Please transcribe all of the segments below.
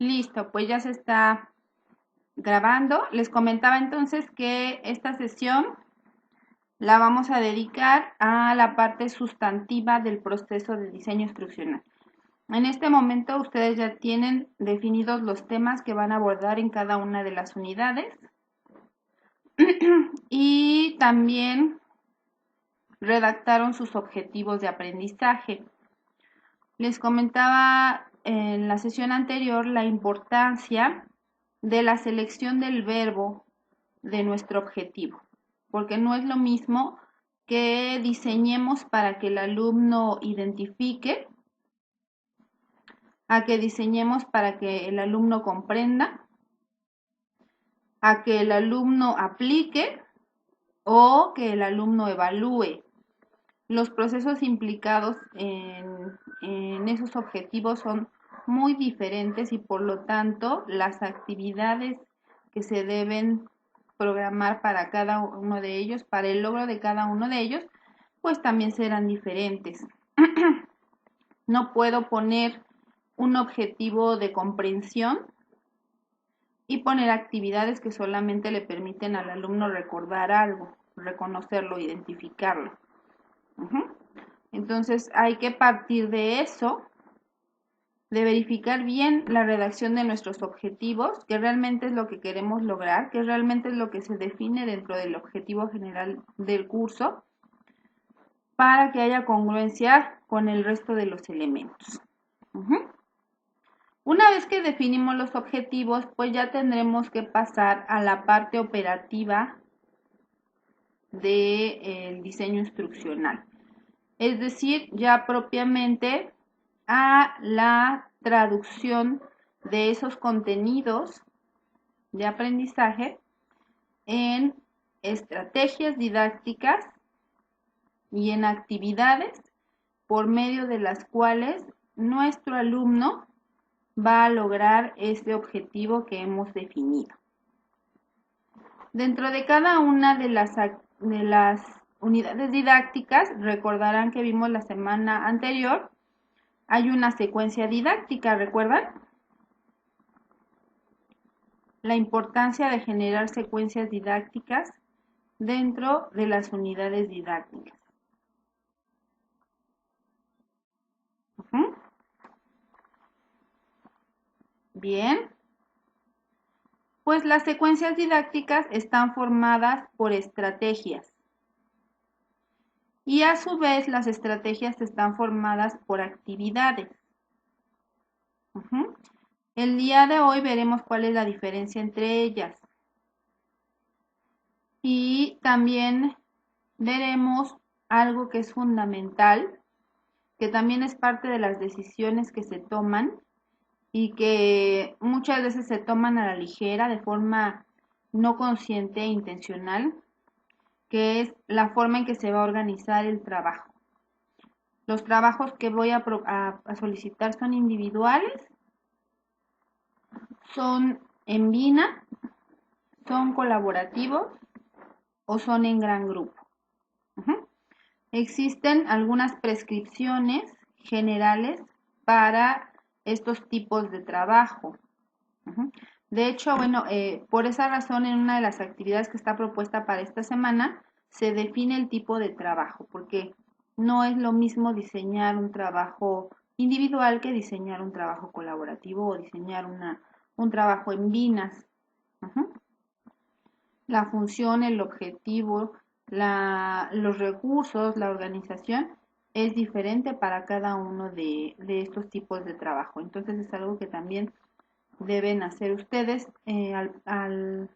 Listo, pues ya se está grabando. Les comentaba entonces que esta sesión la vamos a dedicar a la parte sustantiva del proceso de diseño instruccional. En este momento ustedes ya tienen definidos los temas que van a abordar en cada una de las unidades y también redactaron sus objetivos de aprendizaje. Les comentaba en la sesión anterior la importancia de la selección del verbo de nuestro objetivo, porque no es lo mismo que diseñemos para que el alumno identifique, a que diseñemos para que el alumno comprenda, a que el alumno aplique o que el alumno evalúe. Los procesos implicados en esos objetivos son muy diferentes y por lo tanto las actividades que se deben programar para cada uno de ellos, para el logro de cada uno de ellos, pues también serán diferentes. No puedo poner un objetivo de comprensión y poner actividades que solamente le permiten al alumno recordar algo, reconocerlo, identificarlo. Entonces hay que partir de eso, de verificar bien la redacción de nuestros objetivos, que realmente es lo que queremos lograr, que realmente es lo que se define dentro del objetivo general del curso, para que haya congruencia con el resto de los elementos. Una vez que definimos los objetivos, pues ya tendremos que pasar a la parte operativa del diseño instruccional. Es decir, ya propiamente a la traducción de esos contenidos de aprendizaje en estrategias didácticas y en actividades por medio de las cuales nuestro alumno va a lograr este objetivo que hemos definido. Dentro de cada una de las unidades didácticas, recordarán que vimos la semana anterior, hay una secuencia didáctica, ¿recuerdan? La importancia de generar secuencias didácticas dentro de las unidades didácticas. Bien. Pues las secuencias didácticas están formadas por estrategias. Y a su vez las estrategias están formadas por actividades. El día de hoy veremos cuál es la diferencia entre ellas. Y también veremos algo que es fundamental, que también es parte de las decisiones que se toman y que muchas veces se toman a la ligera de forma no consciente e intencional, que es la forma en que se va a organizar el trabajo. Los trabajos que voy a solicitar son individuales, son en VINA, son colaborativos o son en gran grupo. Existen algunas prescripciones generales para estos tipos de trabajo. De hecho, bueno, por esa razón en una de las actividades que está propuesta para esta semana se define el tipo de trabajo, porque no es lo mismo diseñar un trabajo individual que diseñar un trabajo colaborativo o diseñar un trabajo en VINAS. La función, el objetivo, los recursos, la organización es diferente para cada uno de estos tipos de trabajo. Entonces es algo que también deben hacer ustedes al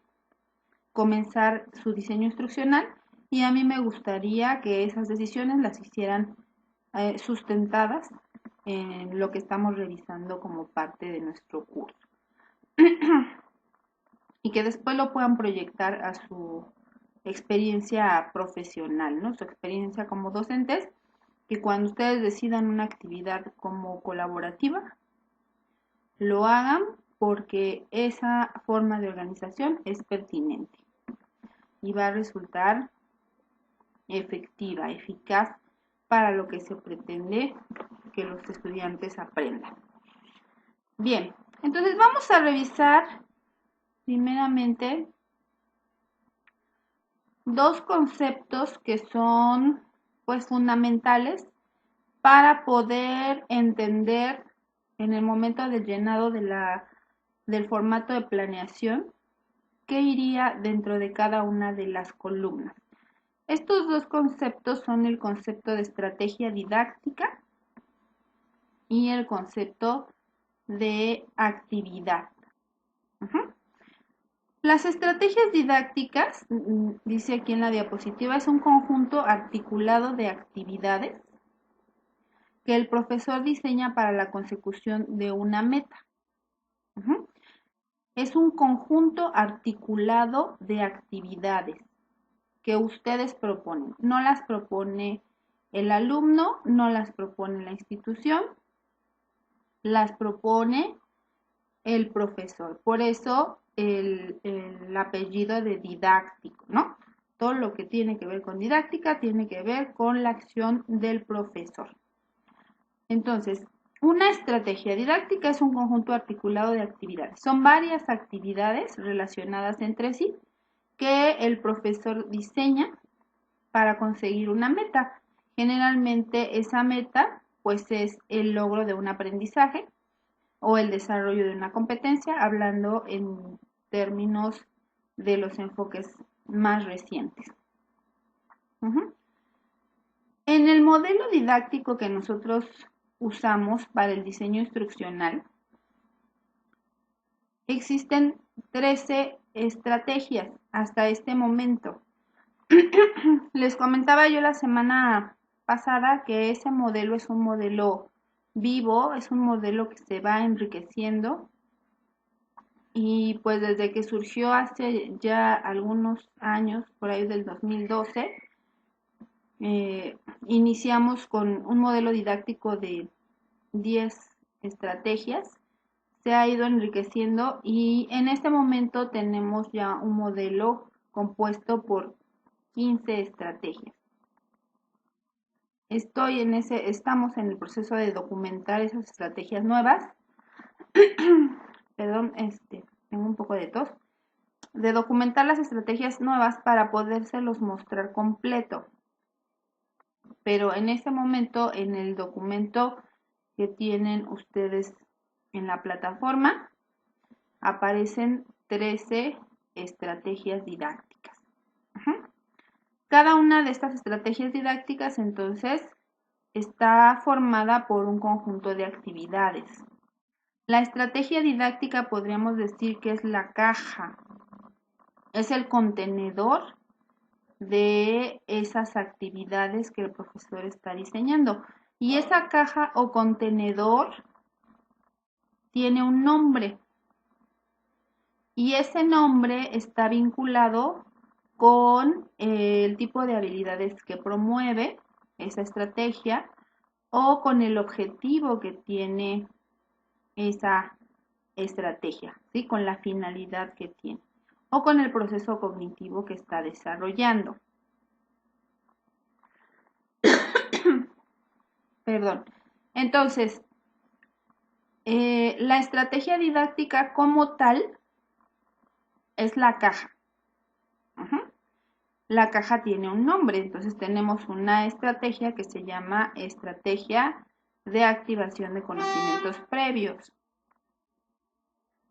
comenzar su diseño instruccional, y a mí me gustaría que esas decisiones las hicieran sustentadas en lo que estamos revisando como parte de nuestro curso y que después lo puedan proyectar a su experiencia profesional, ¿no? Su experiencia como docentes, que cuando ustedes decidan una actividad como colaborativa, lo hagan porque esa forma de organización es pertinente y va a resultar efectiva, eficaz para lo que se pretende que los estudiantes aprendan. Bien, Entonces vamos a revisar primeramente dos conceptos que son pues fundamentales para poder entender en el momento del llenado del formato de planeación qué iría dentro de cada una de las columnas. Estos dos conceptos son el concepto de estrategia didáctica y el concepto de actividad. Las estrategias didácticas, dice aquí en la diapositiva, es un conjunto articulado de actividades que el profesor diseña para la consecución de una meta. Es un conjunto articulado de actividades que ustedes proponen. No las propone el alumno, no las propone la institución, las propone el profesor. Por eso el apellido de didáctico, ¿no? Todo lo que tiene que ver con didáctica tiene que ver con la acción del profesor. Entonces, una estrategia didáctica es un conjunto articulado de actividades. Son varias actividades relacionadas entre sí que el profesor diseña para conseguir una meta. Generalmente esa meta pues es el logro de un aprendizaje o el desarrollo de una competencia, hablando en términos de los enfoques más recientes. En el modelo didáctico que nosotros usamos para el diseño instruccional, existen 13 estrategias hasta este momento. Les comentaba yo la semana pasada que ese modelo es un modelo vivo, es un modelo que se va enriqueciendo y pues desde que surgió hace ya algunos años, por ahí del 2012, iniciamos con un modelo didáctico de 10 estrategias, se ha ido enriqueciendo y en este momento tenemos ya un modelo compuesto por 15 estrategias. Estamos en el proceso de documentar esas estrategias nuevas. Perdón, tengo un poco de tos. De documentar las estrategias nuevas para podérselos mostrar completo. Pero en este momento, en el documento que tienen ustedes en la plataforma, aparecen 13 estrategias didácticas. Cada una de estas estrategias didácticas, entonces, está formada por un conjunto de actividades. La estrategia didáctica podríamos decir que es la caja, es el contenedor de esas actividades que el profesor está diseñando. Y esa caja o contenedor tiene un nombre. Y ese nombre está vinculado con el tipo de habilidades que promueve esa estrategia o con el objetivo que tiene esa estrategia, ¿sí? Con la finalidad que tiene o con el proceso cognitivo que está desarrollando. Perdón. Entonces, la estrategia didáctica como tal es la caja. La caja tiene un nombre, entonces tenemos una estrategia que se llama estrategia de activación de conocimientos previos.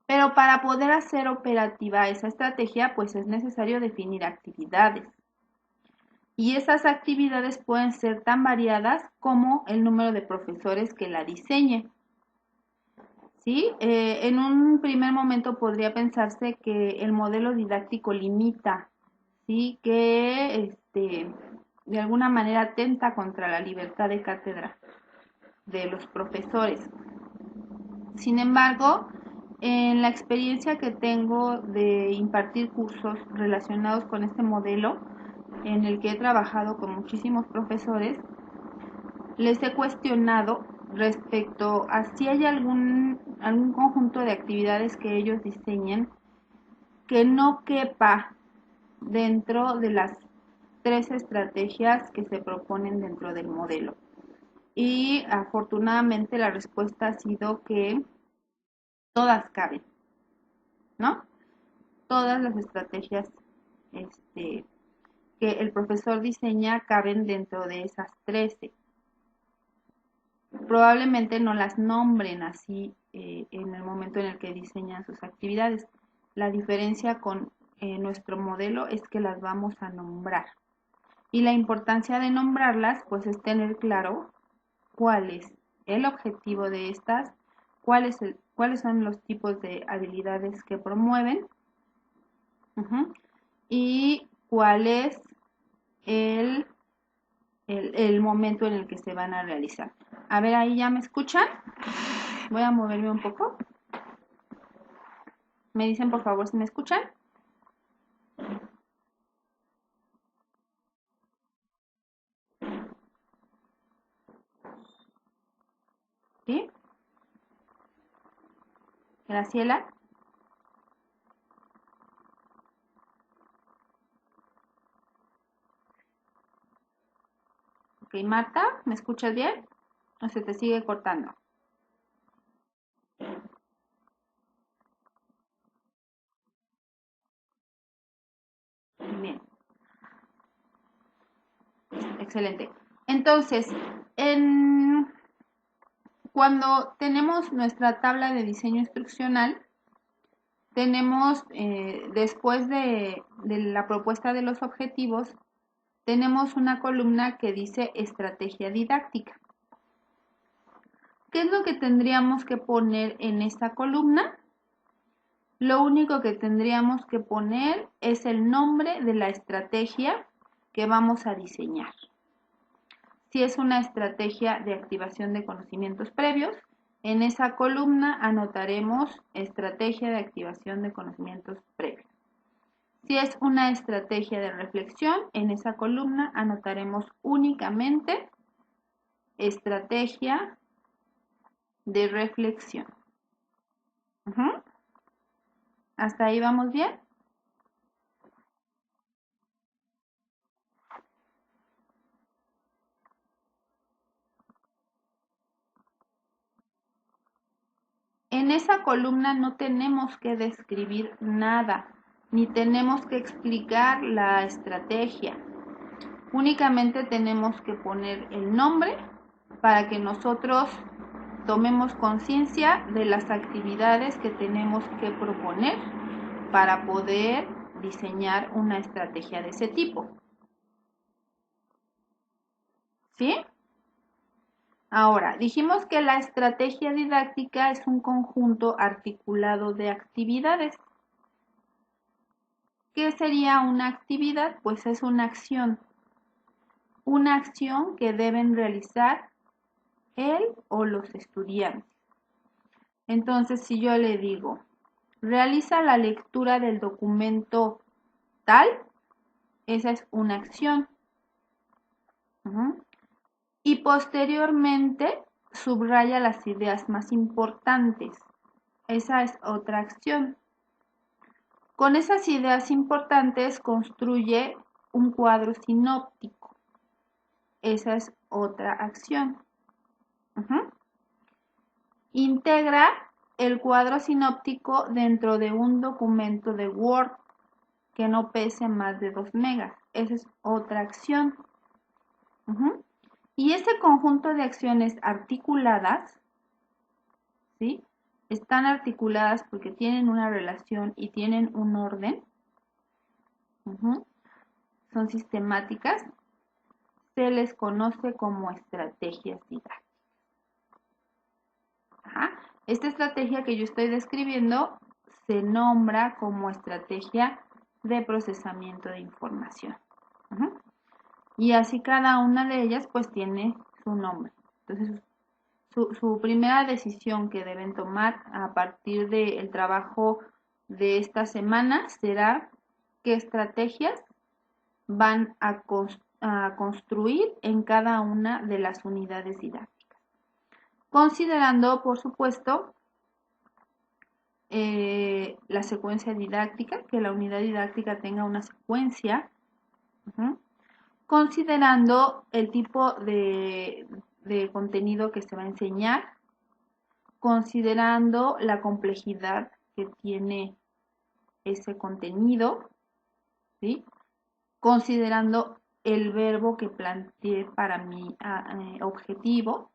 Pero para poder hacer operativa esa estrategia, pues es necesario definir actividades. Y esas actividades pueden ser tan variadas como el número de profesores que la diseñen. ¿Sí? En un primer momento podría pensarse que el modelo didáctico limita, ¿sí? Que de alguna manera atenta contra la libertad de cátedra de los profesores. Sin embargo, en la experiencia que tengo de impartir cursos relacionados con este modelo, en el que he trabajado con muchísimos profesores, les he cuestionado respecto a si hay algún conjunto de actividades que ellos diseñen que no quepa dentro de las 3 estrategias que se proponen dentro del modelo. Y afortunadamente la respuesta ha sido que todas caben, ¿no? Todas las estrategias que el profesor diseña caben dentro de esas 13. Probablemente no las nombren así en el momento en el que diseñan sus actividades. La diferencia con nuestro modelo es que las vamos a nombrar. Y la importancia de nombrarlas, pues, es tener claro cuál es el objetivo de estas, cuáles son los tipos de habilidades que promueven, y cuál es el momento en el que se van a realizar. A ver, ahí ya me escuchan. Voy a moverme un poco. Me dicen por favor si me escuchan. ¿Sí? Graciela. Ok, Marta, ¿me escuchas bien? ¿O se te sigue cortando? Bien. Excelente. Entonces, cuando tenemos nuestra tabla de diseño instruccional, tenemos, después de la propuesta de los objetivos, tenemos una columna que dice estrategia didáctica. ¿Qué es lo que tendríamos que poner en esta columna? Lo único que tendríamos que poner es el nombre de la estrategia que vamos a diseñar. Si es una estrategia de activación de conocimientos previos, en esa columna anotaremos estrategia de activación de conocimientos previos. Si es una estrategia de reflexión, en esa columna anotaremos únicamente estrategia de reflexión. ¿Hasta ahí vamos bien? En esa columna no tenemos que describir nada, ni tenemos que explicar la estrategia. Únicamente tenemos que poner el nombre para que nosotros tomemos conciencia de las actividades que tenemos que proponer para poder diseñar una estrategia de ese tipo. ¿Sí? Ahora, dijimos que la estrategia didáctica es un conjunto articulado de actividades. ¿Qué sería una actividad? Pues es una acción que deben realizar él o los estudiantes. Entonces, si yo le digo, realiza la lectura del documento tal, esa es una acción. Y posteriormente subraya las ideas más importantes. Esa es otra acción. Con esas ideas importantes construye un cuadro sinóptico. Esa es otra acción. Integra el cuadro sinóptico dentro de un documento de Word que no pese más de 2 megas. Esa es otra acción. Y ese conjunto de acciones articuladas, ¿sí? Están articuladas porque tienen una relación y tienen un orden. Son sistemáticas. Se les conoce como estrategias didácticas. Esta estrategia que yo estoy describiendo se nombra como estrategia de procesamiento de información. Y así cada una de ellas pues tiene su nombre. Entonces su primera decisión que deben tomar a partir del trabajo de esta semana será qué estrategias van a construir en cada una de las unidades didácticas. Considerando, por supuesto, la secuencia didáctica, que la unidad didáctica tenga una secuencia, considerando el tipo de contenido que se va a enseñar, considerando la complejidad que tiene ese contenido, ¿sí? Considerando el verbo que planteé para mi objetivo,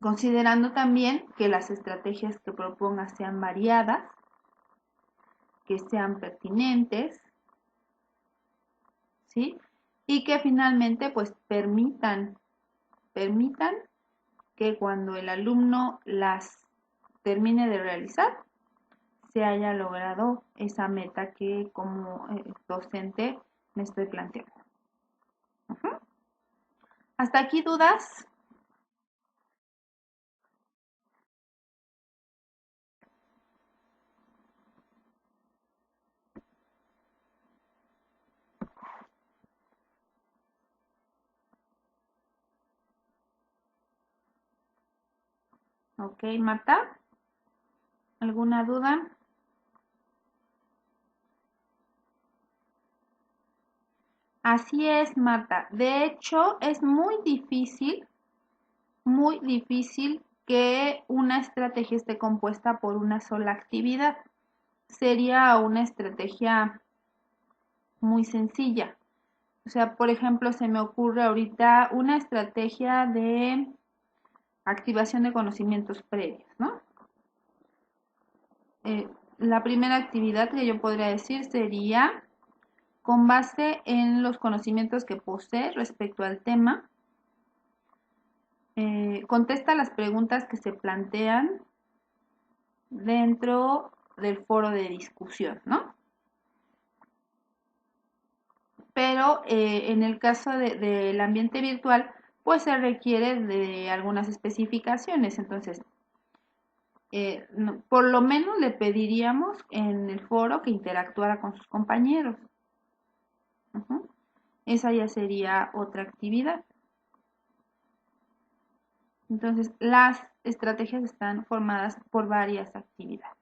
considerando también que las estrategias que proponga sean variadas, que sean pertinentes, ¿sí? Y que finalmente pues permitan que cuando el alumno las termine de realizar, se haya logrado esa meta que como docente me estoy planteando. ¿Hasta aquí dudas? Ok, Marta, ¿alguna duda? Así es, Marta. De hecho, es muy difícil que una estrategia esté compuesta por una sola actividad. Sería una estrategia muy sencilla. O sea, por ejemplo, se me ocurre ahorita una estrategia de activación de conocimientos previos, ¿no? La primera actividad que yo podría decir sería, con base en los conocimientos que posee respecto al tema, contesta las preguntas que se plantean dentro del foro de discusión, ¿no? Pero en el caso del ambiente virtual, pues se requiere de algunas especificaciones. Entonces, por lo menos le pediríamos en el foro que interactuara con sus compañeros. Ujú. Esa ya sería otra actividad. Entonces, las estrategias están formadas por varias actividades,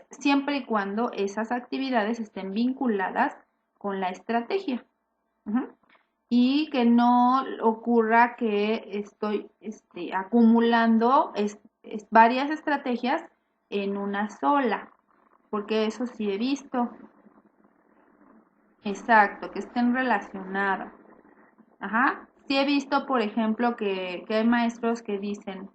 siempre y cuando esas actividades estén vinculadas con la estrategia. Ujú. Y que no ocurra que estoy acumulando varias estrategias en una sola, porque eso sí he visto. Exacto, que estén relacionadas. Ajá. Sí he visto, por ejemplo, que hay maestros que dicen,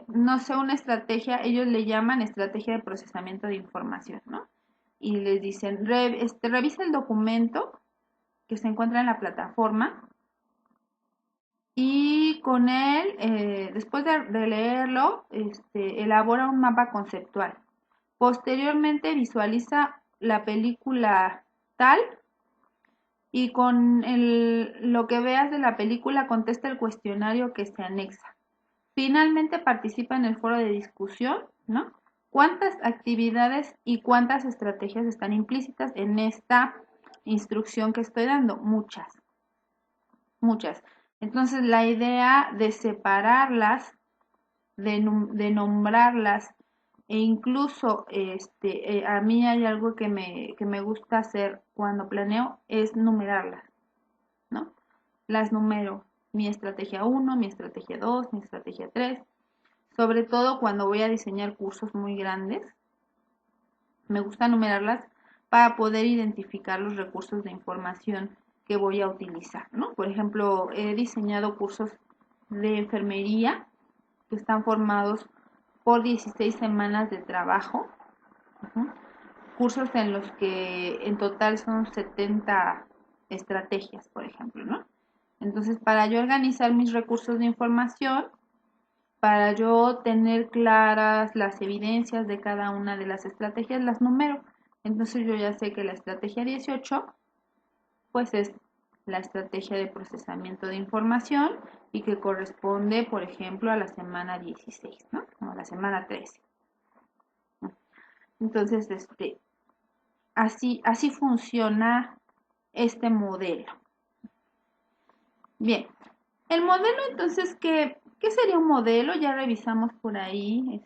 no sé, una estrategia, ellos le llaman estrategia de procesamiento de información, ¿no? Y les dicen, revisa el documento que se encuentra en la plataforma y con él, después de leerlo, elabora un mapa conceptual. Posteriormente visualiza la película tal y con lo que veas de la película contesta el cuestionario que se anexa. Finalmente participa en el foro de discusión, ¿no? ¿Cuántas actividades y cuántas estrategias están implícitas en esta instrucción que estoy dando? Muchas, muchas. Entonces la idea de separarlas, de nombrarlas e incluso a mí hay algo que me gusta hacer cuando planeo, es numerarlas, ¿no? Las numero, mi estrategia 1, mi estrategia 2, mi estrategia 3, sobre todo cuando voy a diseñar cursos muy grandes, me gusta numerarlas para poder identificar los recursos de información que voy a utilizar, ¿no? Por ejemplo, he diseñado cursos de enfermería que están formados por 16 semanas de trabajo, uh-huh, cursos en los que en total son 70 estrategias, por ejemplo, ¿no? Entonces, para yo organizar mis recursos de información, para yo tener claras las evidencias de cada una de las estrategias, las numero. Entonces yo ya sé que la estrategia 18, pues es la estrategia de procesamiento de información y que corresponde, por ejemplo, a la semana 16, ¿no? O a la semana 13. Entonces, así funciona este modelo. Bien, el modelo entonces, ¿qué sería un modelo? Ya revisamos por ahí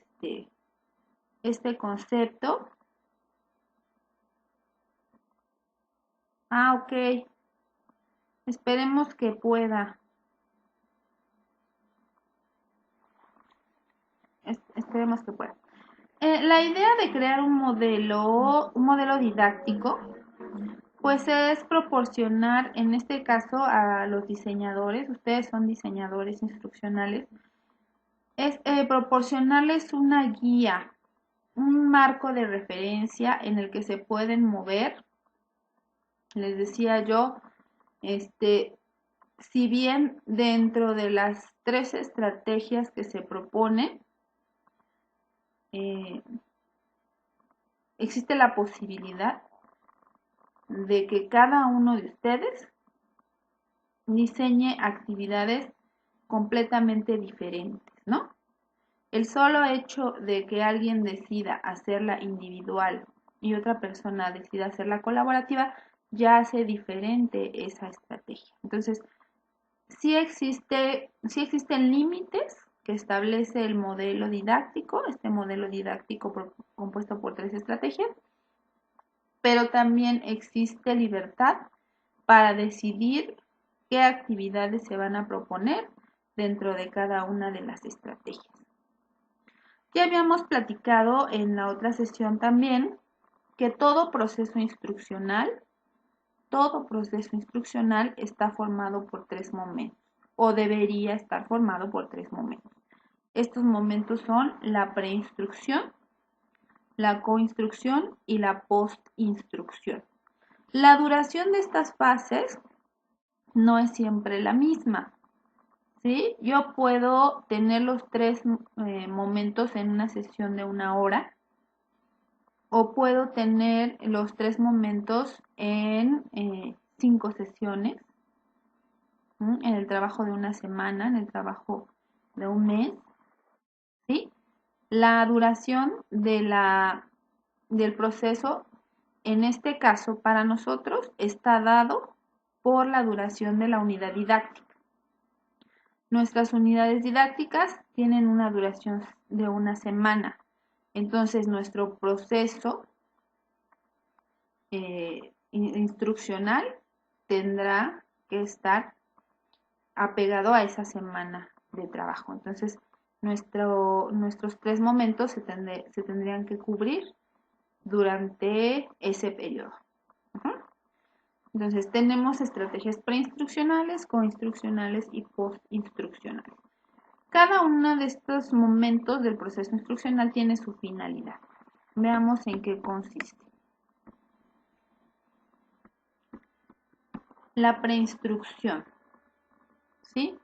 este concepto. Ah, ok. Esperemos que pueda. Esperemos que pueda. La idea de crear un modelo didáctico, pues es proporcionar, en este caso, a los diseñadores, ustedes son diseñadores instruccionales, es proporcionarles una guía, un marco de referencia en el que se pueden mover. Les decía yo, si bien dentro de las 3 estrategias que se proponen, eh, existe la posibilidad de que cada uno de ustedes diseñe actividades completamente diferentes, ¿no? El solo hecho de que alguien decida hacerla individual y otra persona decida hacerla colaborativa ya hace diferente esa estrategia. Entonces, sí existen límites que establece el modelo didáctico, este modelo didáctico compuesto por 3 estrategias, pero también existe libertad para decidir qué actividades se van a proponer dentro de cada una de las estrategias. Ya habíamos platicado en la otra sesión también que todo proceso instruccional está formado por 3 momentos o debería estar formado por 3 momentos. Estos momentos son la preinstrucción, la coinstrucción y la postinstrucción. La duración de estas fases no es siempre la misma, ¿sí? Yo puedo tener los 3 momentos en una sesión de 1 hora o puedo tener los 3 momentos en 5 sesiones, en el trabajo de una semana, en el trabajo de un mes, ¿sí? La duración del proceso, en este caso, para nosotros, está dado por la duración de la unidad didáctica. Nuestras unidades didácticas tienen una duración de una semana. Entonces, nuestro proceso instruccional tendrá que estar apegado a esa semana de trabajo. Entonces, nuestros 3 momentos se tendrían que cubrir durante ese periodo. Entonces, tenemos estrategias preinstruccionales, coinstruccionales y postinstruccionales. Cada uno de estos momentos del proceso instruccional tiene su finalidad. Veamos en qué consiste. La preinstrucción, ¿sí?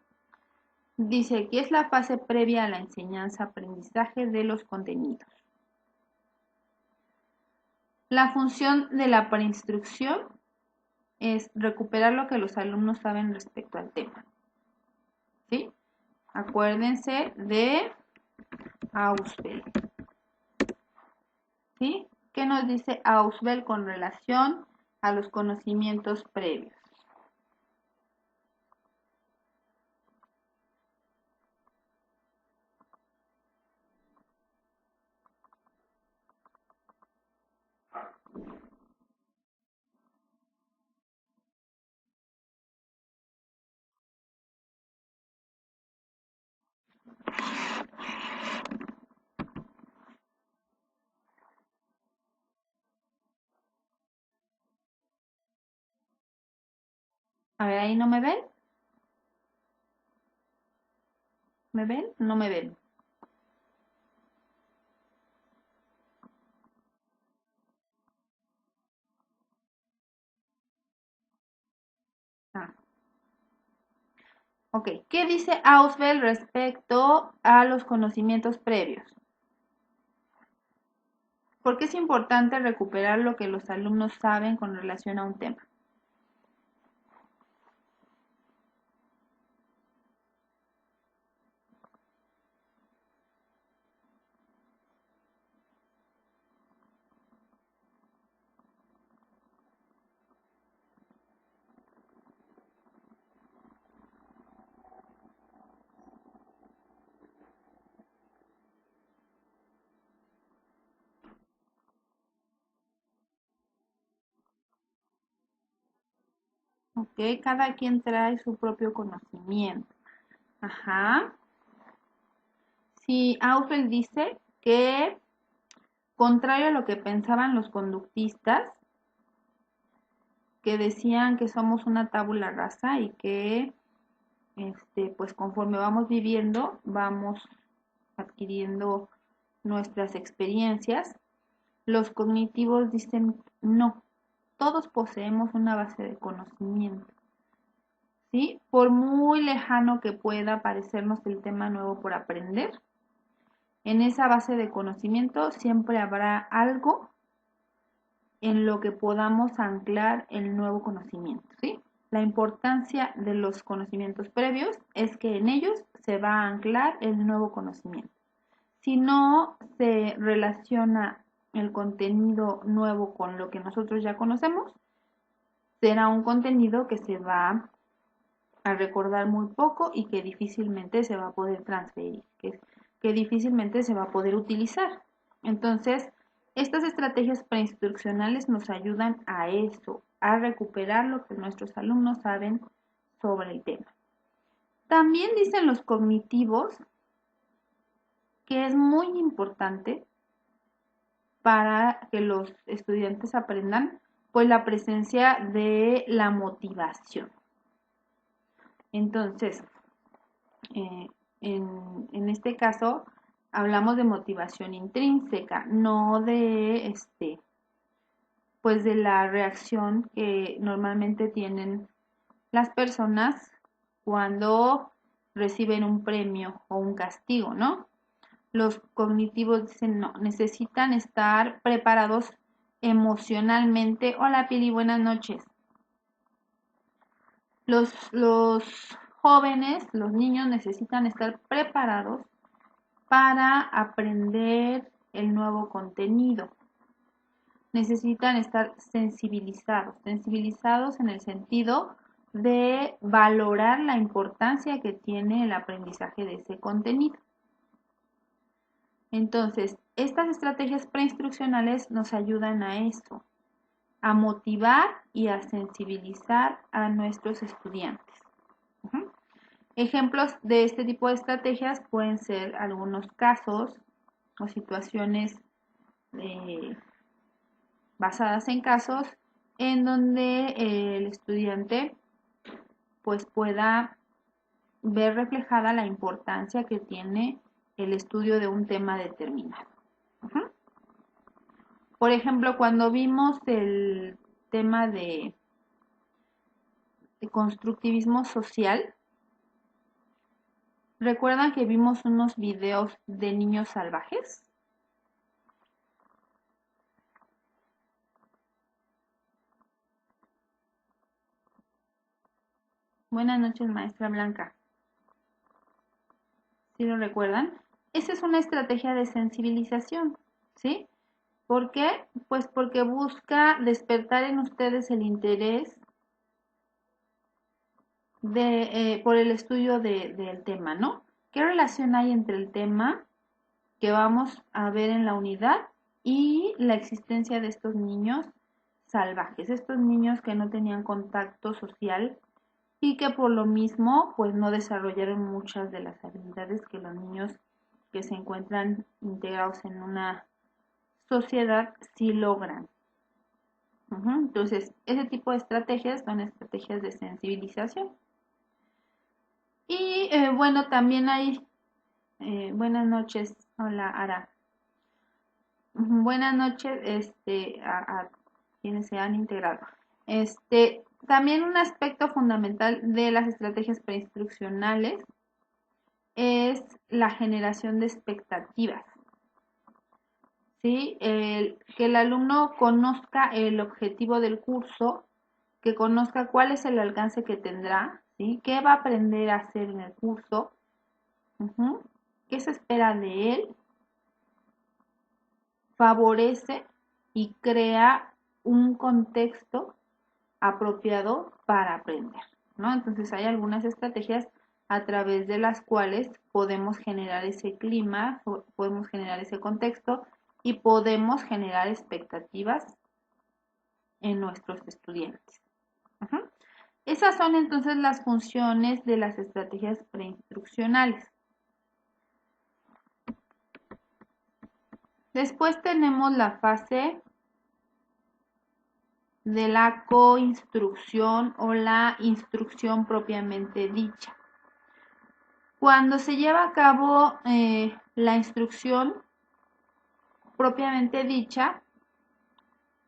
Dice que es la fase previa a la enseñanza-aprendizaje de los contenidos. La función de la preinstrucción es recuperar lo que los alumnos saben respecto al tema, ¿sí? Acuérdense de Ausubel, ¿sí? ¿Qué nos dice Ausubel con relación a los conocimientos previos? A ver, ¿ahí no me ven? ¿Me ven? No me ven. Ah, ok. ¿Qué dice Ausubel respecto a los conocimientos previos? ¿Por qué es importante recuperar lo que los alumnos saben con relación a un tema? Ok, cada quien trae su propio conocimiento. Ajá. Si Aufel dice que, contrario a lo que pensaban los conductistas, que decían que somos una tabula rasa y que pues conforme vamos viviendo, vamos adquiriendo nuestras experiencias, los cognitivos dicen no, todos poseemos una base de conocimiento, ¿sí? Por muy lejano que pueda parecernos el tema nuevo por aprender, en esa base de conocimiento siempre habrá algo en lo que podamos anclar el nuevo conocimiento, ¿sí? La importancia de los conocimientos previos es que en ellos se va a anclar el nuevo conocimiento. Si no se relaciona el contenido nuevo con lo que nosotros ya conocemos, será un contenido que se va a recordar muy poco y que difícilmente se va a poder transferir, que difícilmente se va a poder utilizar. Entonces, estas estrategias preinstruccionales nos ayudan a eso, a recuperar lo que nuestros alumnos saben sobre el tema. También dicen los cognitivos que es muy importante para que los estudiantes aprendan, pues la presencia de la motivación. Entonces, en este caso, hablamos de motivación intrínseca, no de pues de la reacción que normalmente tienen las personas cuando reciben un premio o un castigo, ¿no? Los cognitivos dicen no, necesitan estar preparados emocionalmente. Hola Pili, buenas noches. Los jóvenes, los niños necesitan estar preparados para aprender el nuevo contenido. Necesitan estar sensibilizados en el sentido de valorar la importancia que tiene el aprendizaje de ese contenido. Entonces, estas estrategias preinstruccionales nos ayudan a eso, a motivar y a sensibilizar a nuestros estudiantes. Ejemplos de este tipo de estrategias pueden ser algunos casos o situaciones basadas en casos en donde el estudiante pues pueda ver reflejada la importancia que tiene el estudio de un tema determinado. Por ejemplo, cuando vimos el tema de constructivismo social, ¿recuerdan que vimos unos videos de niños salvajes? Buenas noches, maestra Blanca. ¿Sí lo recuerdan? Esa es una estrategia de sensibilización, ¿sí? ¿Por qué? Pues porque busca despertar en ustedes el interés por el estudio del tema, ¿no? ¿Qué relación hay entre el tema que vamos a ver en la unidad y la existencia de estos niños salvajes, estos niños que no tenían contacto social y que por lo mismo pues no desarrollaron muchas de las habilidades que los niños que se encuentran integrados en una sociedad sí logran? Entonces, ese tipo de estrategias son estrategias de sensibilización. Y bueno, también hay, buenas noches, hola Ara. Buenas noches a quienes se han integrado. También un aspecto fundamental de las estrategias preinstruccionales es la generación de expectativas. ¿Sí? Que el alumno conozca el objetivo del curso, que conozca cuál es el alcance que tendrá, ¿sí? ¿Qué va a aprender a hacer en el curso? ¿Qué se espera de él? Favorece y crea un contexto apropiado para aprender, ¿no? Entonces hay algunas estrategias a través de las cuales podemos generar ese clima, podemos generar ese contexto y podemos generar expectativas en nuestros estudiantes. Esas son entonces las funciones de las estrategias preinstruccionales. Después tenemos la fase de la coinstrucción o la instrucción propiamente dicha. Cuando se lleva a cabo la instrucción propiamente dicha,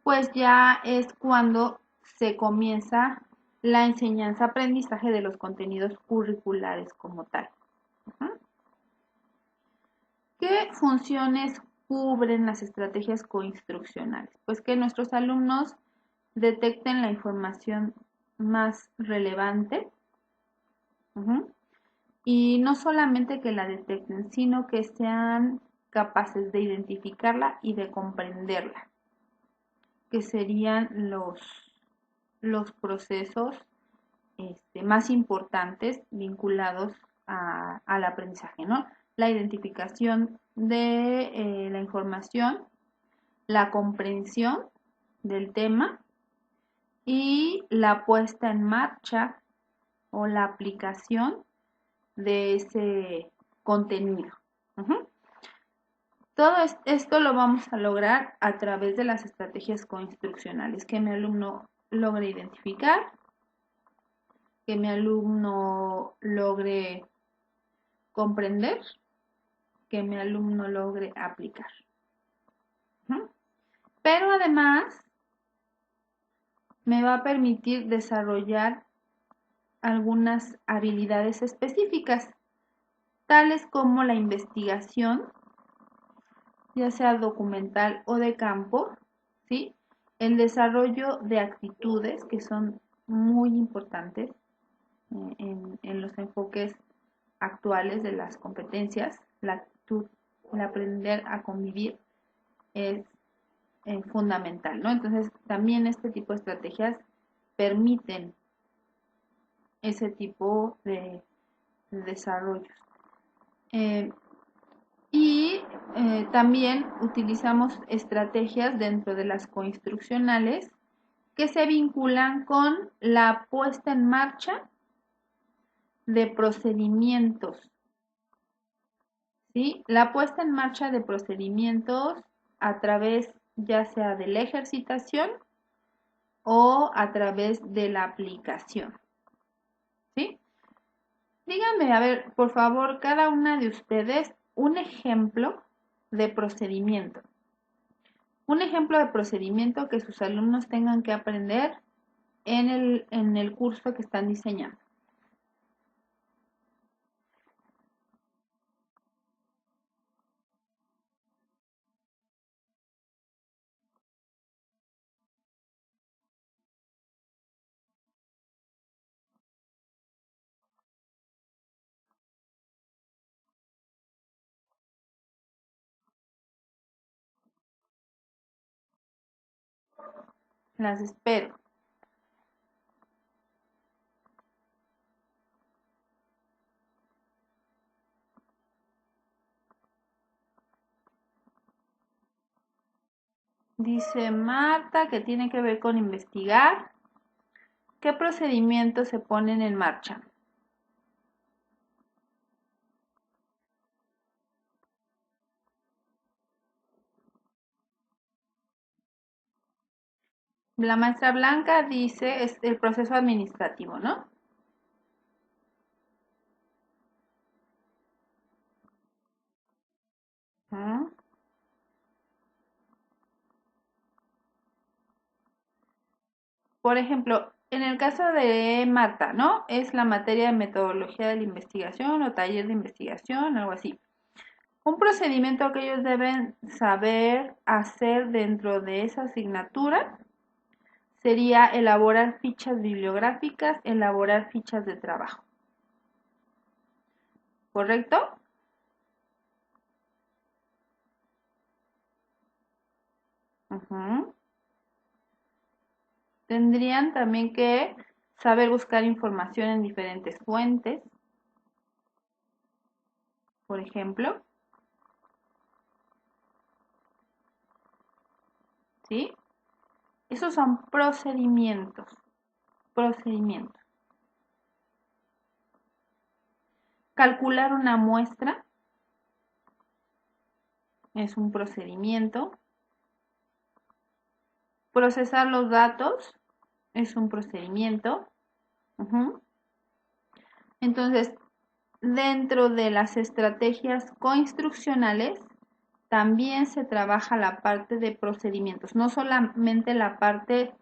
pues ya es cuando se comienza la enseñanza-aprendizaje de los contenidos curriculares como tal. ¿Qué funciones cubren las estrategias coinstruccionales? Pues que nuestros alumnos detecten la información más relevante, y no solamente que la detecten, sino que sean capaces de identificarla y de comprenderla, que serían los procesos más importantes vinculados al aprendizaje, ¿no? La identificación de la información, la comprensión del tema y la puesta en marcha o la aplicación de ese contenido. Todo esto lo vamos a lograr a través de las estrategias coinstruccionales, que mi alumno logre identificar, que mi alumno logre comprender, que mi alumno logre aplicar. Pero además me va a permitir desarrollar algunas habilidades específicas, tales como la investigación, ya sea documental o de campo, ¿sí? El desarrollo de actitudes que son muy importantes en los enfoques actuales de las competencias. La actitud, el aprender a convivir es fundamental, ¿no? Entonces, también este tipo de estrategias permiten ese tipo de desarrollos. Y también utilizamos estrategias dentro de las coinstruccionales que se vinculan con la puesta en marcha de procedimientos, ¿sí? La puesta en marcha de procedimientos a través ya sea de la ejercitación o a través de la aplicación, ¿sí? Díganme, a ver, por favor, cada una de ustedes un ejemplo de procedimiento. Un ejemplo de procedimiento que sus alumnos tengan que aprender en el curso que están diseñando. Las espero. Dice Marta que tiene que ver con investigar. ¿Qué procedimientos se ponen en marcha? La maestra Blanca dice es el proceso administrativo, ¿no? Por ejemplo, en el caso de Marta, ¿no? Es la materia de metodología de la investigación o taller de investigación, algo así. Un procedimiento que ellos deben saber hacer dentro de esa asignatura sería elaborar fichas bibliográficas, elaborar fichas de trabajo. ¿Correcto? Tendrían también que saber buscar información en diferentes fuentes, por ejemplo. ¿Sí? Esos son procedimientos. Procedimientos. Calcular una muestra es un procedimiento. Procesar los datos es un procedimiento. Entonces, dentro de las estrategias coinstruccionales, también se trabaja la parte de procedimientos, no solamente la parte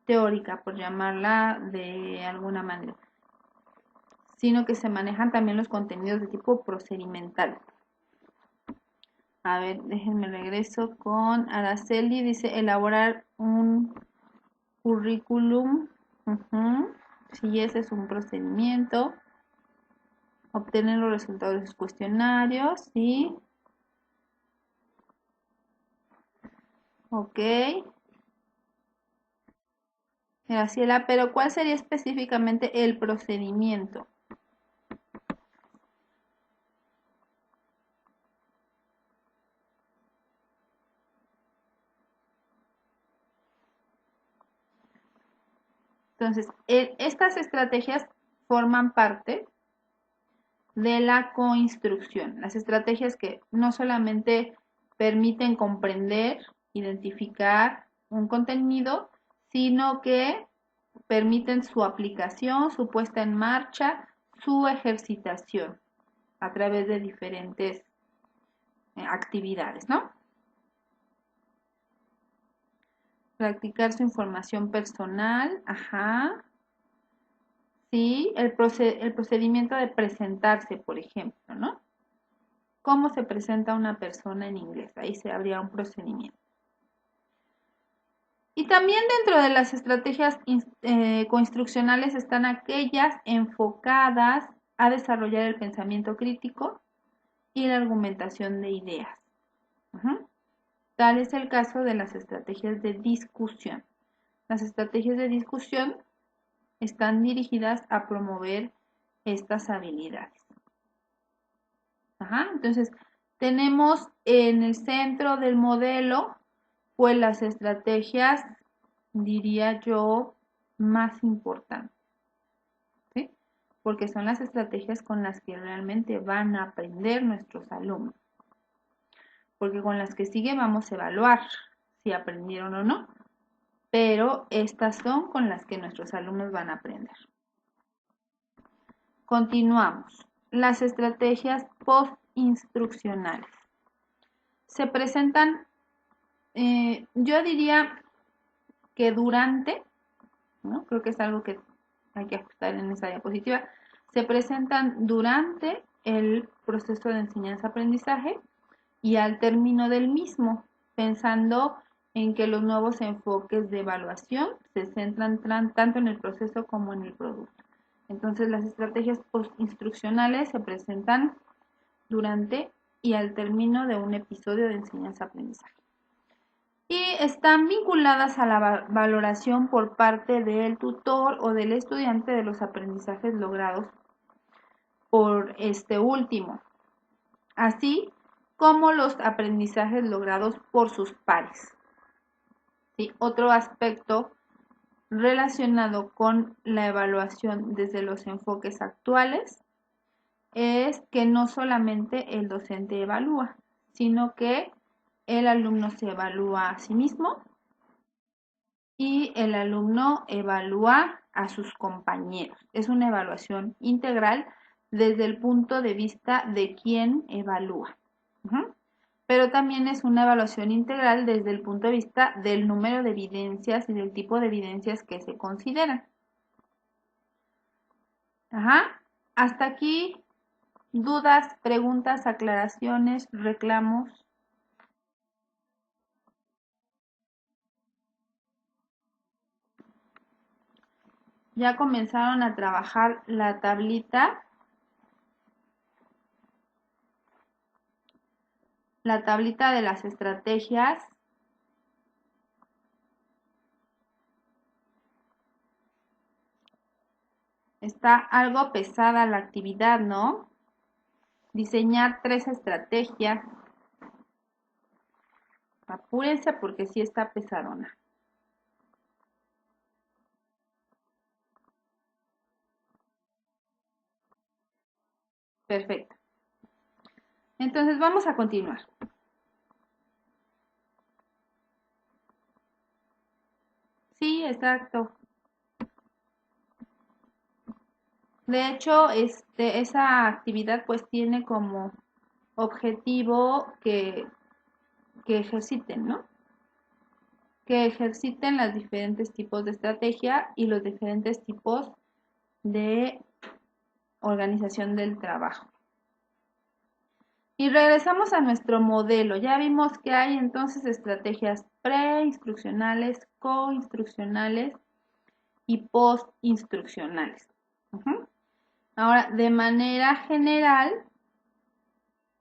teórica, por llamarla de alguna manera, sino que se manejan también los contenidos de tipo procedimental. A ver, déjenme regreso con Araceli. Dice, elaborar un currículum. Sí, ese es un procedimiento. Obtener los resultados de los cuestionarios. Sí. Ok. Graciela, pero ¿cuál sería específicamente el procedimiento? Entonces, estas estrategias forman parte de la coinstrucción. Las estrategias que no solamente permiten comprender, identificar un contenido, sino que permiten su aplicación, su puesta en marcha, su ejercitación a través de diferentes actividades, ¿no? Practicar su información personal, ajá. Sí, el procedimiento de presentarse, por ejemplo, ¿no? ¿Cómo se presenta una persona en inglés? Ahí se habría un procedimiento. Y también dentro de las estrategias coinstruccionales están aquellas enfocadas a desarrollar el pensamiento crítico y la argumentación de ideas. Tal es el caso de las estrategias de discusión. Las estrategias de discusión están dirigidas a promover estas habilidades. Entonces, tenemos en el centro del modelo, pues las estrategias, diría yo, más importantes, ¿sí? Porque son las estrategias con las que realmente van a aprender nuestros alumnos. Porque con las que sigue vamos a evaluar si aprendieron o no, pero estas son con las que nuestros alumnos van a aprender. Continuamos. Las estrategias postinstruccionales. Se presentan, yo diría que durante, ¿no? Creo que es algo que hay que ajustar en esa diapositiva, se presentan durante el proceso de enseñanza-aprendizaje y al término del mismo, pensando en que los nuevos enfoques de evaluación se centran tanto en el proceso como en el producto. Entonces, las estrategias postinstruccionales se presentan durante y al término de un episodio de enseñanza-aprendizaje. Y están vinculadas a la valoración por parte del tutor o del estudiante de los aprendizajes logrados por este último, así como los aprendizajes logrados por sus pares. ¿Sí? Otro aspecto relacionado con la evaluación desde los enfoques actuales es que no solamente el docente evalúa, sino que el alumno se evalúa a sí mismo y el alumno evalúa a sus compañeros. Es una evaluación integral desde el punto de vista de quien evalúa. Pero también es una evaluación integral desde el punto de vista del número de evidencias y del tipo de evidencias que se consideran. Hasta aquí, dudas, preguntas, aclaraciones, reclamos. Ya comenzaron a trabajar la tablita de las estrategias. Está algo pesada la actividad, ¿no? Diseñar 3 estrategias. Apúrense porque sí está pesadona. Perfecto. Entonces vamos a continuar. exacto. De hecho, esa actividad pues tiene como objetivo que ejerciten, ¿no? Que ejerciten los diferentes tipos de estrategia y los diferentes tipos de organización del trabajo. Y regresamos a nuestro modelo. Ya vimos que hay entonces estrategias preinstruccionales, coinstruccionales y postinstruccionales. Ahora, de manera general,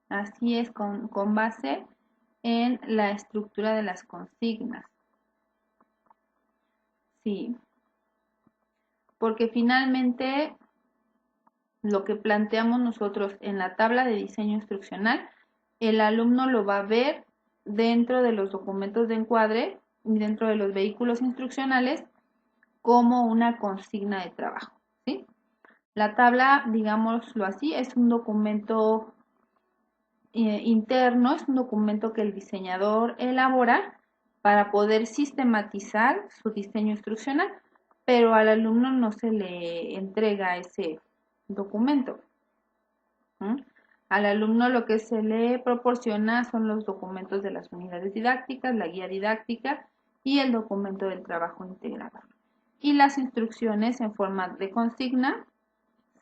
así es con base en la estructura de las consignas. Sí, porque finalmente lo que planteamos nosotros en la tabla de diseño instruccional, el alumno lo va a ver dentro de los documentos de encuadre y dentro de los vehículos instruccionales como una consigna de trabajo, ¿sí? La tabla, digámoslo así, es un documento interno, es un documento que el diseñador elabora para poder sistematizar su diseño instruccional, pero al alumno no se le entrega ese documento. Al alumno lo que se le proporciona son los documentos de las unidades didácticas, la guía didáctica y el documento del trabajo integrado. Y las instrucciones en forma de consigna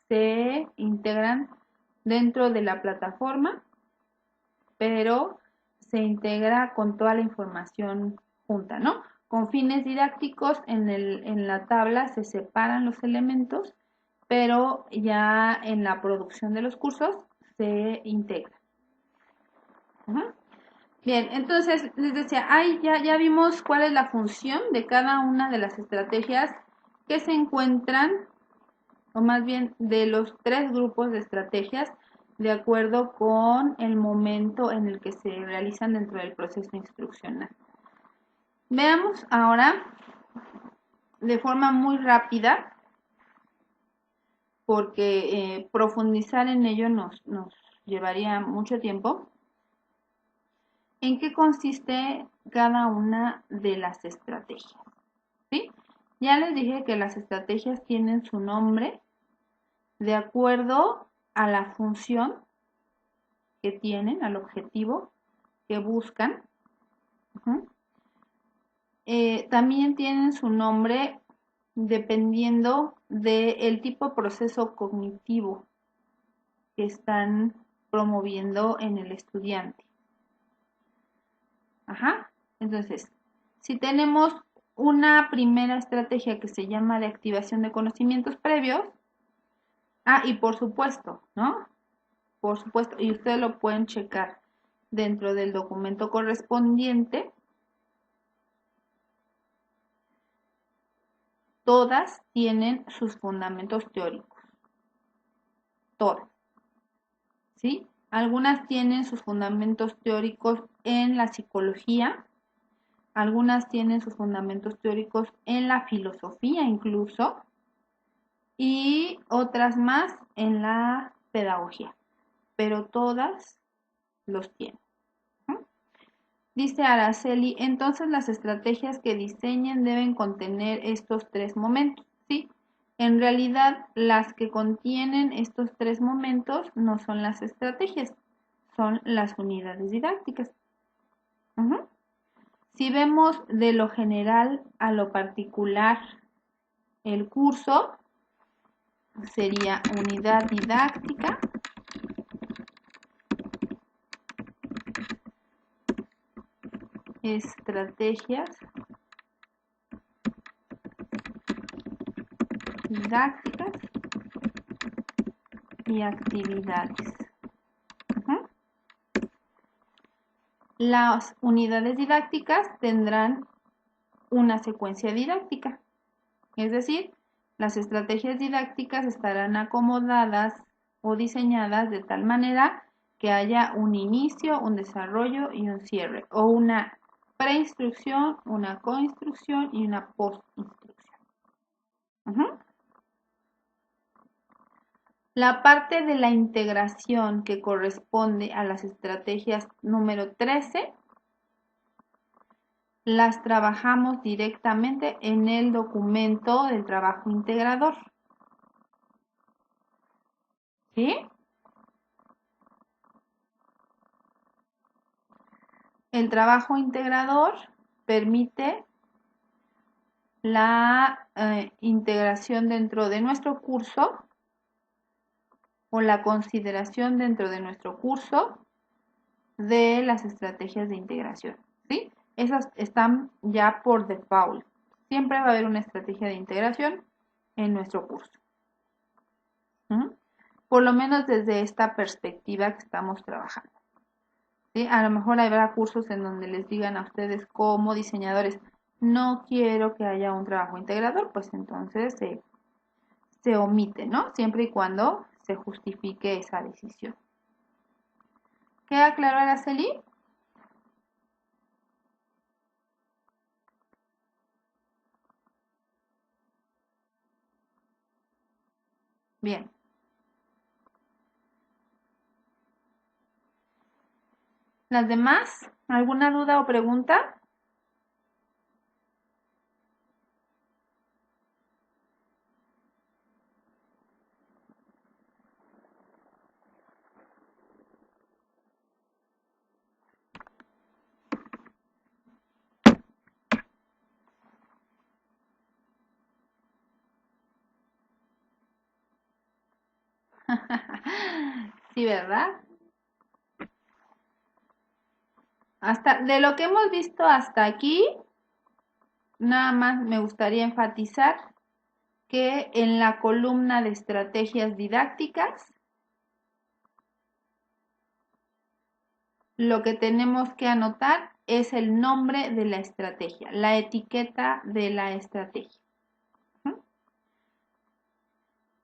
se integran dentro de la plataforma, pero se integra con toda la información junta, ¿no? Con fines didácticos en la tabla se separan los elementos, pero ya en la producción de los cursos se integra. Bien, entonces les decía, ya vimos cuál es la función de cada una de las estrategias que se encuentran, o más bien de los 3 grupos de estrategias, de acuerdo con el momento en el que se realizan dentro del proceso instruccional. Veamos ahora de forma muy rápida, porque profundizar en ello nos llevaría mucho tiempo, en qué consiste cada una de las estrategias, ¿sí? Ya les dije que las estrategias tienen su nombre de acuerdo a la función que tienen, al objetivo que buscan. También tienen su nombre dependiendo del tipo de proceso cognitivo que están promoviendo en el estudiante. Entonces, si tenemos una primera estrategia que se llama de activación de conocimientos previos, y por supuesto, ¿no? Por supuesto, y ustedes lo pueden checar dentro del documento correspondiente. Todas tienen sus fundamentos teóricos. Todas. ¿Sí? Algunas tienen sus fundamentos teóricos en la psicología, algunas tienen sus fundamentos teóricos en la filosofía incluso, y otras más en la pedagogía, pero todas los tienen. Dice Araceli, entonces las estrategias que diseñen deben contener estos 3 momentos, ¿sí? En realidad, las que contienen estos 3 momentos no son las estrategias, son las unidades didácticas. Si vemos de lo general a lo particular el curso, sería unidad didáctica, estrategias didácticas y actividades. Las unidades didácticas tendrán una secuencia didáctica, es decir, las estrategias didácticas estarán acomodadas o diseñadas de tal manera que haya un inicio, un desarrollo y un cierre, o una preinstrucción, una coinstrucción y una postinstrucción. La parte de la integración que corresponde a las estrategias número 13 las trabajamos directamente en el documento del trabajo integrador. ¿Sí? El trabajo integrador permite la integración dentro de nuestro curso o la consideración dentro de nuestro curso de las estrategias de integración, ¿sí? Esas están ya por default. Siempre va a haber una estrategia de integración en nuestro curso. Por lo menos desde esta perspectiva que estamos trabajando. ¿Sí? A lo mejor habrá cursos en donde les digan a ustedes como diseñadores, no quiero que haya un trabajo integrador, pues entonces se omite, ¿no? Siempre y cuando se justifique esa decisión. ¿Queda claro, Araceli? Bien. ¿Las demás? ¿Alguna duda o pregunta? Sí, ¿verdad? Hasta de lo que hemos visto hasta aquí, nada más me gustaría enfatizar que en la columna de estrategias didácticas, lo que tenemos que anotar es el nombre de la estrategia, la etiqueta de la estrategia.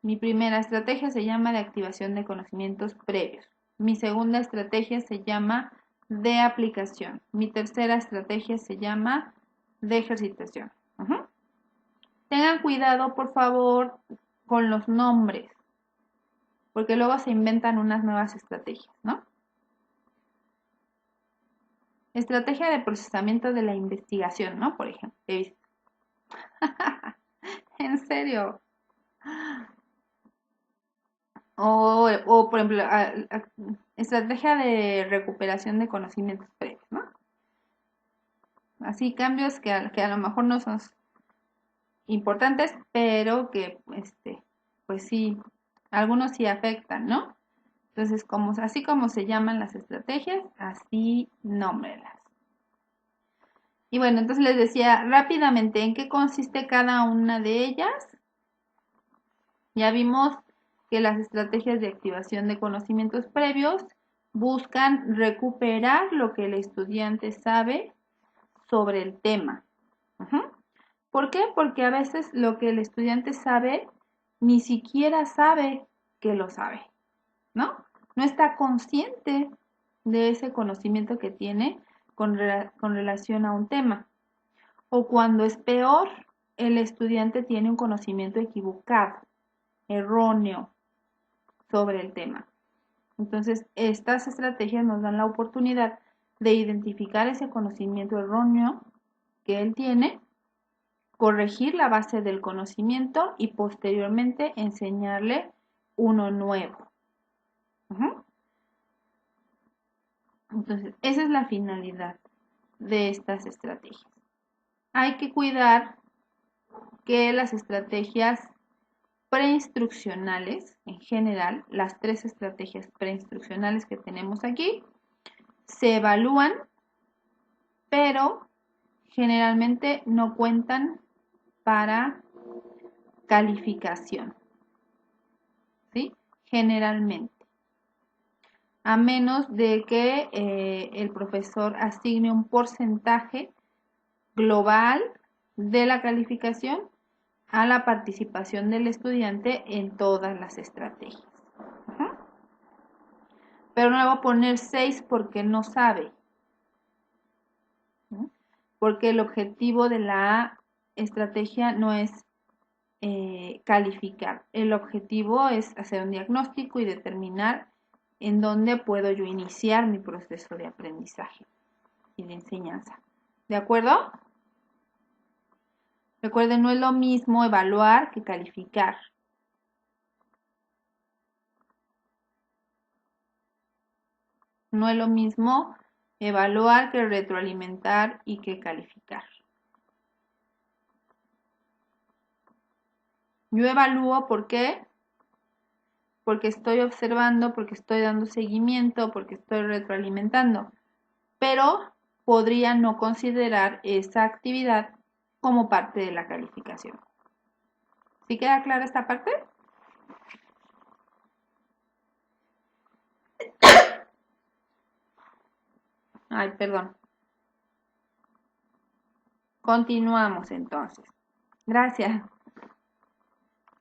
Mi primera estrategia se llama de activación de conocimientos previos. Mi segunda estrategia se llama de aplicación. Mi tercera estrategia se llama de ejercitación. Tengan cuidado, por favor, con los nombres, porque luego se inventan unas nuevas estrategias, ¿no? Estrategia de procesamiento de la investigación, ¿no? Por ejemplo, he visto. En serio. O por ejemplo, estrategia de recuperación de conocimientos previos, ¿no? Así cambios que a lo mejor no son importantes, pero que, pues sí, algunos sí afectan, ¿no? Entonces, así como se llaman las estrategias, así nómbrelas. Y bueno, entonces les decía rápidamente en qué consiste cada una de ellas. Ya vimos que las estrategias de activación de conocimientos previos buscan recuperar lo que el estudiante sabe sobre el tema. ¿Por qué? Porque a veces lo que el estudiante sabe ni siquiera sabe que lo sabe, ¿no? No está consciente de ese conocimiento que tiene con relación a un tema. O cuando es peor, el estudiante tiene un conocimiento equivocado, erróneo sobre el tema. Entonces, estas estrategias nos dan la oportunidad de identificar ese conocimiento erróneo que él tiene, corregir la base del conocimiento y posteriormente enseñarle uno nuevo. Entonces, esa es la finalidad de estas estrategias. Hay que cuidar que las estrategias preinstruccionales, en general, las 3 estrategias preinstruccionales que tenemos aquí, se evalúan, pero generalmente no cuentan para calificación, ¿sí? Generalmente. A menos de que el profesor asigne un porcentaje global de la calificación a la participación del estudiante en todas las estrategias. Pero no le voy a poner 6 porque no sabe. Porque el objetivo de la estrategia no es calificar. El objetivo es hacer un diagnóstico y determinar en dónde puedo yo iniciar mi proceso de aprendizaje y de enseñanza. ¿De acuerdo? Recuerden, no es lo mismo evaluar que calificar. No es lo mismo evaluar que retroalimentar y que calificar. Yo evalúo, ¿por qué? Porque estoy observando, porque estoy dando seguimiento, porque estoy retroalimentando. Pero podría no considerar esa actividad como parte de la calificación. ¿Sí queda clara esta parte? Ay, perdón. Continuamos entonces. Gracias.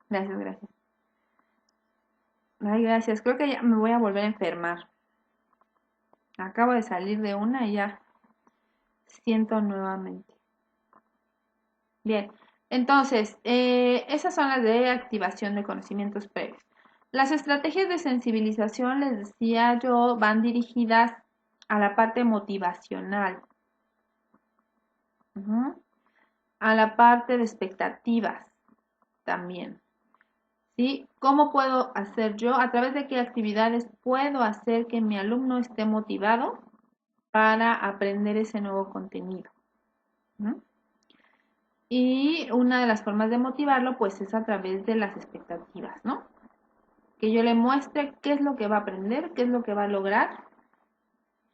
Gracias. Ay, gracias. Creo que ya me voy a volver a enfermar. Acabo de salir de una y ya siento nuevamente. Bien. Entonces, esas son las de activación de conocimientos previos. Las estrategias de sensibilización, les decía yo, van dirigidas a la parte motivacional, a la parte de expectativas también. ¿Sí? ¿Cómo puedo hacer yo? ¿A través de qué actividades puedo hacer que mi alumno esté motivado para aprender ese nuevo contenido? Y una de las formas de motivarlo, pues, es a través de las expectativas, ¿no? Que yo le muestre qué es lo que va a aprender, qué es lo que va a lograr,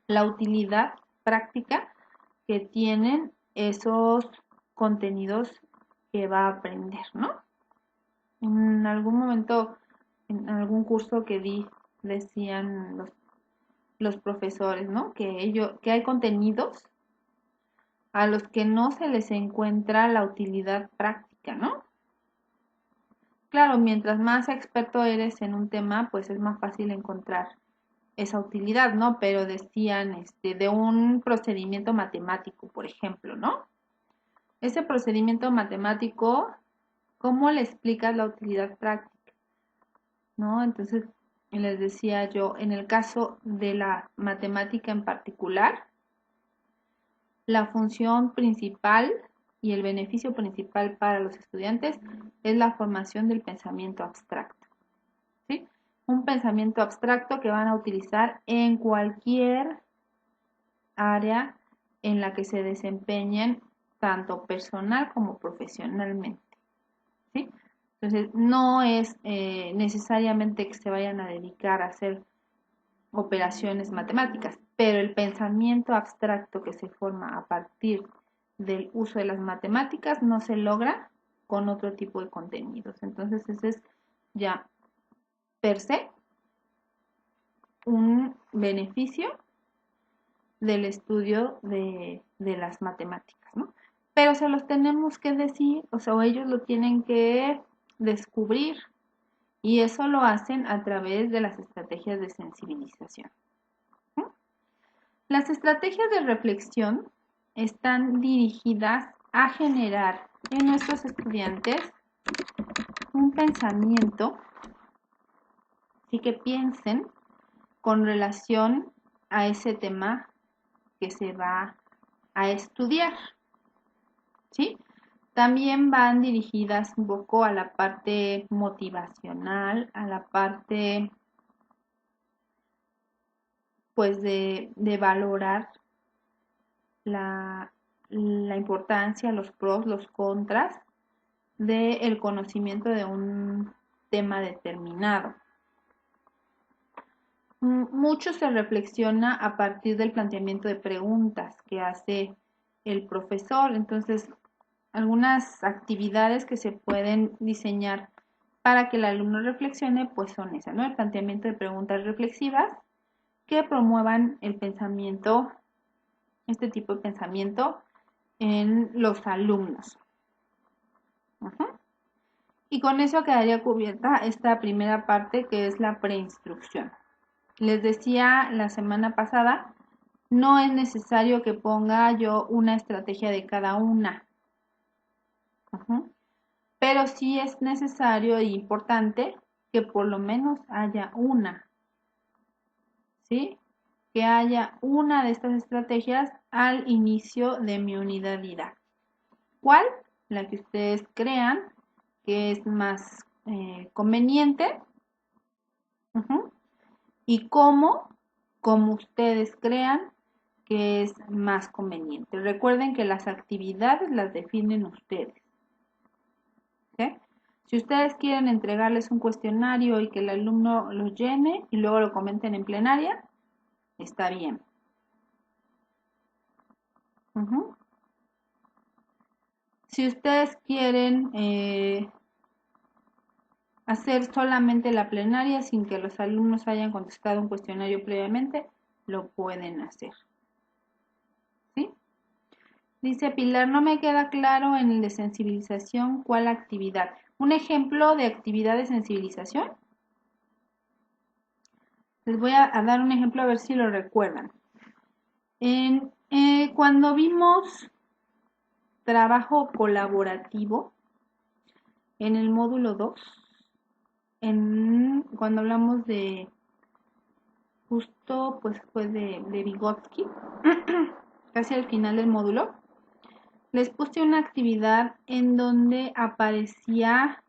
la utilidad práctica que tienen esos contenidos que va a aprender, ¿no? En algún momento, en algún curso que di, decían los profesores, ¿no? Que hay contenidos a los que no se les encuentra la utilidad práctica, ¿no? Claro, mientras más experto eres en un tema, pues es más fácil encontrar esa utilidad, ¿no? Pero decían, de un procedimiento matemático, por ejemplo, ¿no? Ese procedimiento matemático, ¿cómo le explicas la utilidad práctica? ¿No? Entonces, les decía yo, en el caso de la matemática en particular, la función principal y el beneficio principal para los estudiantes es la formación del pensamiento abstracto, ¿sí? Un pensamiento abstracto que van a utilizar en cualquier área en la que se desempeñen, tanto personal como profesionalmente, ¿sí? Entonces, no es necesariamente que se vayan a dedicar a hacer operaciones matemáticas, pero el pensamiento abstracto que se forma a partir del uso de las matemáticas no se logra con otro tipo de contenidos. Entonces, ese es ya per se un beneficio del estudio de las matemáticas, ¿no? Pero se los tenemos que decir, o sea, ellos lo tienen que descubrir y eso lo hacen a través de las estrategias de sensibilización. Las estrategias de reflexión están dirigidas a generar en nuestros estudiantes un pensamiento, así que piensen con relación a ese tema que se va a estudiar, ¿sí? También van dirigidas un poco a la parte motivacional, a la parte, pues, de valorar la importancia, los pros, los contras del conocimiento de un tema determinado. Mucho se reflexiona a partir del planteamiento de preguntas que hace el profesor. Entonces, algunas actividades que se pueden diseñar para que el alumno reflexione, pues son esas, ¿no? El planteamiento de preguntas reflexivas que promuevan el pensamiento, este tipo de pensamiento en los alumnos. Y con eso quedaría cubierta esta primera parte que es la preinstrucción. Les decía la semana pasada, no es necesario que ponga yo una estrategia de cada una. Pero sí es necesario e importante que por lo menos haya una, ¿sí? que haya una de estas estrategias al inicio de mi unidad didáctica. ¿Cuál? La que ustedes crean que es más conveniente. Y cómo, como ustedes crean que es más conveniente. Recuerden que las actividades las definen ustedes. ¿Sí? Si ustedes quieren entregarles un cuestionario y que el alumno lo llene y luego lo comenten en plenaria, está bien. Si ustedes quieren hacer solamente la plenaria sin que los alumnos hayan contestado un cuestionario previamente, lo pueden hacer. ¿Sí? Dice Pilar, no me queda claro en el de sensibilización cuál actividad. ¿Un ejemplo de actividad de sensibilización? Les voy a dar un ejemplo a ver si lo recuerdan. Cuando vimos trabajo colaborativo en el módulo 2, cuando hablamos de justo pues fue de Vygotsky, casi al final del módulo, les puse una actividad en donde aparecía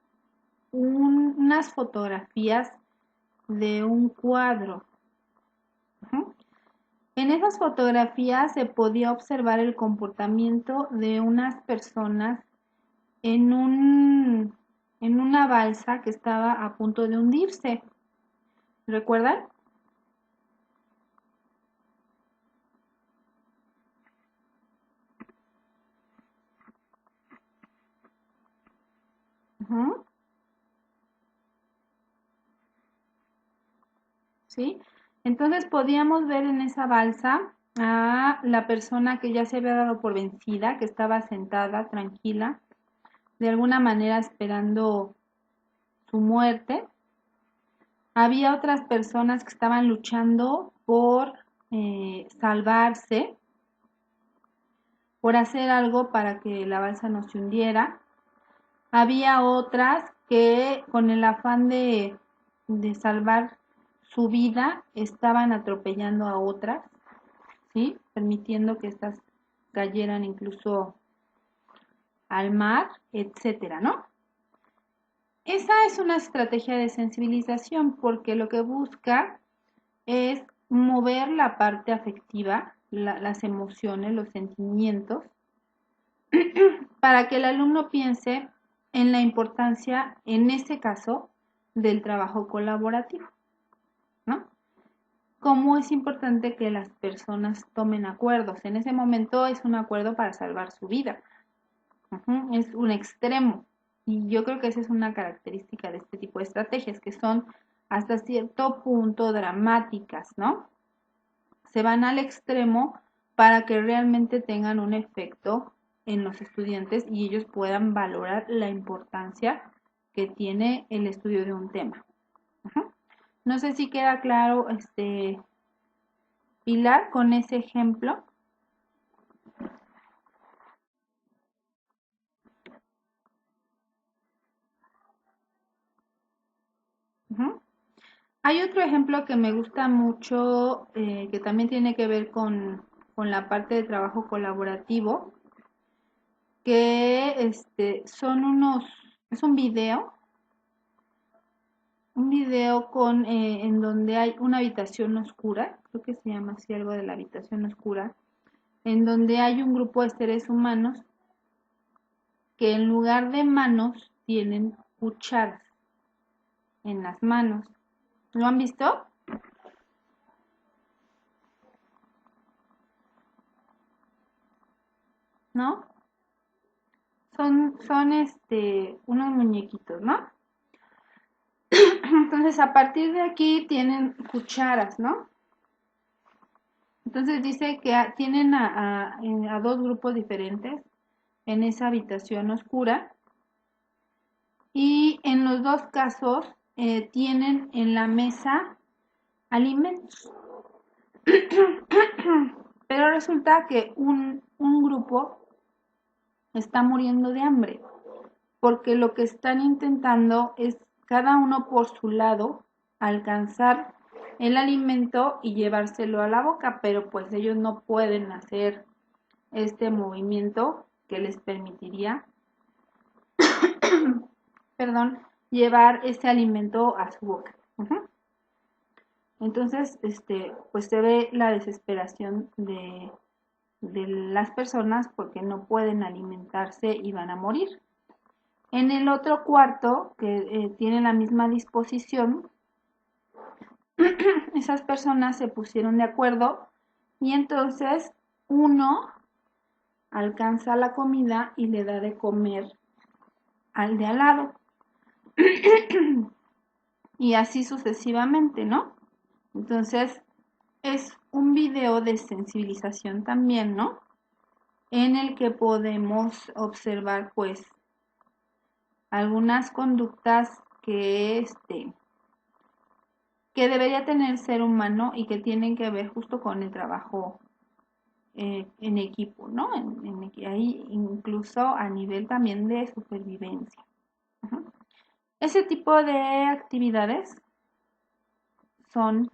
unas fotografías de un cuadro. En esas fotografías se podía observar el comportamiento de unas personas en una balsa que estaba a punto de hundirse. ¿Recuerdan? ¿Sí? Entonces podíamos ver en esa balsa a la persona que ya se había dado por vencida, que estaba sentada, tranquila, de alguna manera esperando su muerte. Había otras personas que estaban luchando por salvarse, por hacer algo para que la balsa no se hundiera. Había otras que con el afán de salvar su vida estaban atropellando a otras, ¿sí? Permitiendo que estas cayeran incluso al mar, etcétera, ¿no? Esa es una estrategia de sensibilización porque lo que busca es mover la parte afectiva, las emociones, los sentimientos, para que el alumno piense en la importancia, en este caso, del trabajo colaborativo, ¿no? Cómo es importante que las personas tomen acuerdos. En ese momento es un acuerdo para salvar su vida. Es un extremo. Y yo creo que esa es una característica de este tipo de estrategias, que son hasta cierto punto dramáticas, ¿no? Se van al extremo para que realmente tengan un efecto en los estudiantes y ellos puedan valorar la importancia que tiene el estudio de un tema. No sé si queda claro, Pilar, con ese ejemplo. Hay otro ejemplo que me gusta mucho, que también tiene que ver con la parte de trabajo colaborativo, que es un video en donde hay una habitación oscura, creo que se llama así algo de la habitación oscura, en donde hay un grupo de seres humanos que en lugar de manos tienen cucharas en las manos. ¿Lo han visto? ¿No? Son unos muñequitos, ¿no? Entonces, a partir de aquí tienen cucharas, ¿no? Entonces dice que tienen a dos grupos diferentes en esa habitación oscura y en los dos casos tienen en la mesa alimentos. Pero resulta que un grupo está muriendo de hambre porque lo que están intentando es cada uno por su lado alcanzar el alimento y llevárselo a la boca, pero pues ellos no pueden hacer este movimiento que les permitiría, perdón, llevar ese alimento a su boca. Entonces, pues se ve la desesperación de las personas porque no pueden alimentarse y van a morir. En el otro cuarto, que tiene la misma disposición, esas personas se pusieron de acuerdo y entonces uno alcanza la comida y le da de comer al de al lado. Y así sucesivamente, ¿no? Entonces, es un video de sensibilización también, ¿no? En el que podemos observar, pues, algunas conductas que debería tener el ser humano y que tienen que ver justo con el trabajo en equipo, ¿no? Ahí incluso a nivel también de supervivencia. Ese tipo de actividades son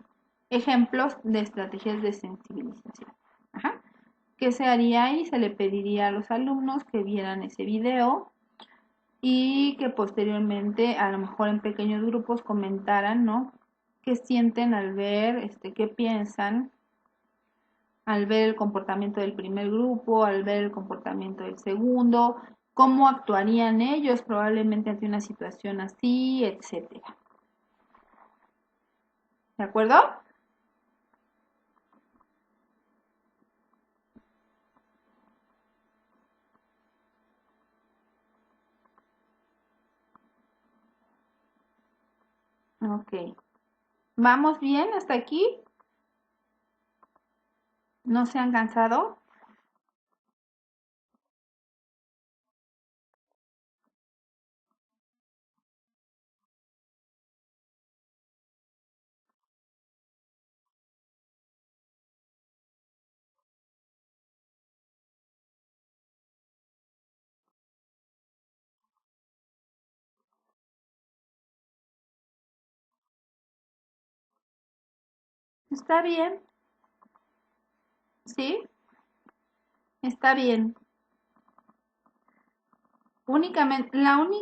ejemplos de estrategias de sensibilización. ¿Qué se haría ahí? Se le pediría a los alumnos que vieran ese video y que posteriormente, a lo mejor en pequeños grupos, comentaran, ¿no? ¿Qué sienten al ver, qué piensan al ver el comportamiento del primer grupo, al ver el comportamiento del segundo, cómo actuarían ellos probablemente ante una situación así, etcétera? ¿De acuerdo? Ok. ¿Vamos bien hasta aquí? ¿No se han cansado? ¿Está bien? ¿Sí? Está bien. Únicamente,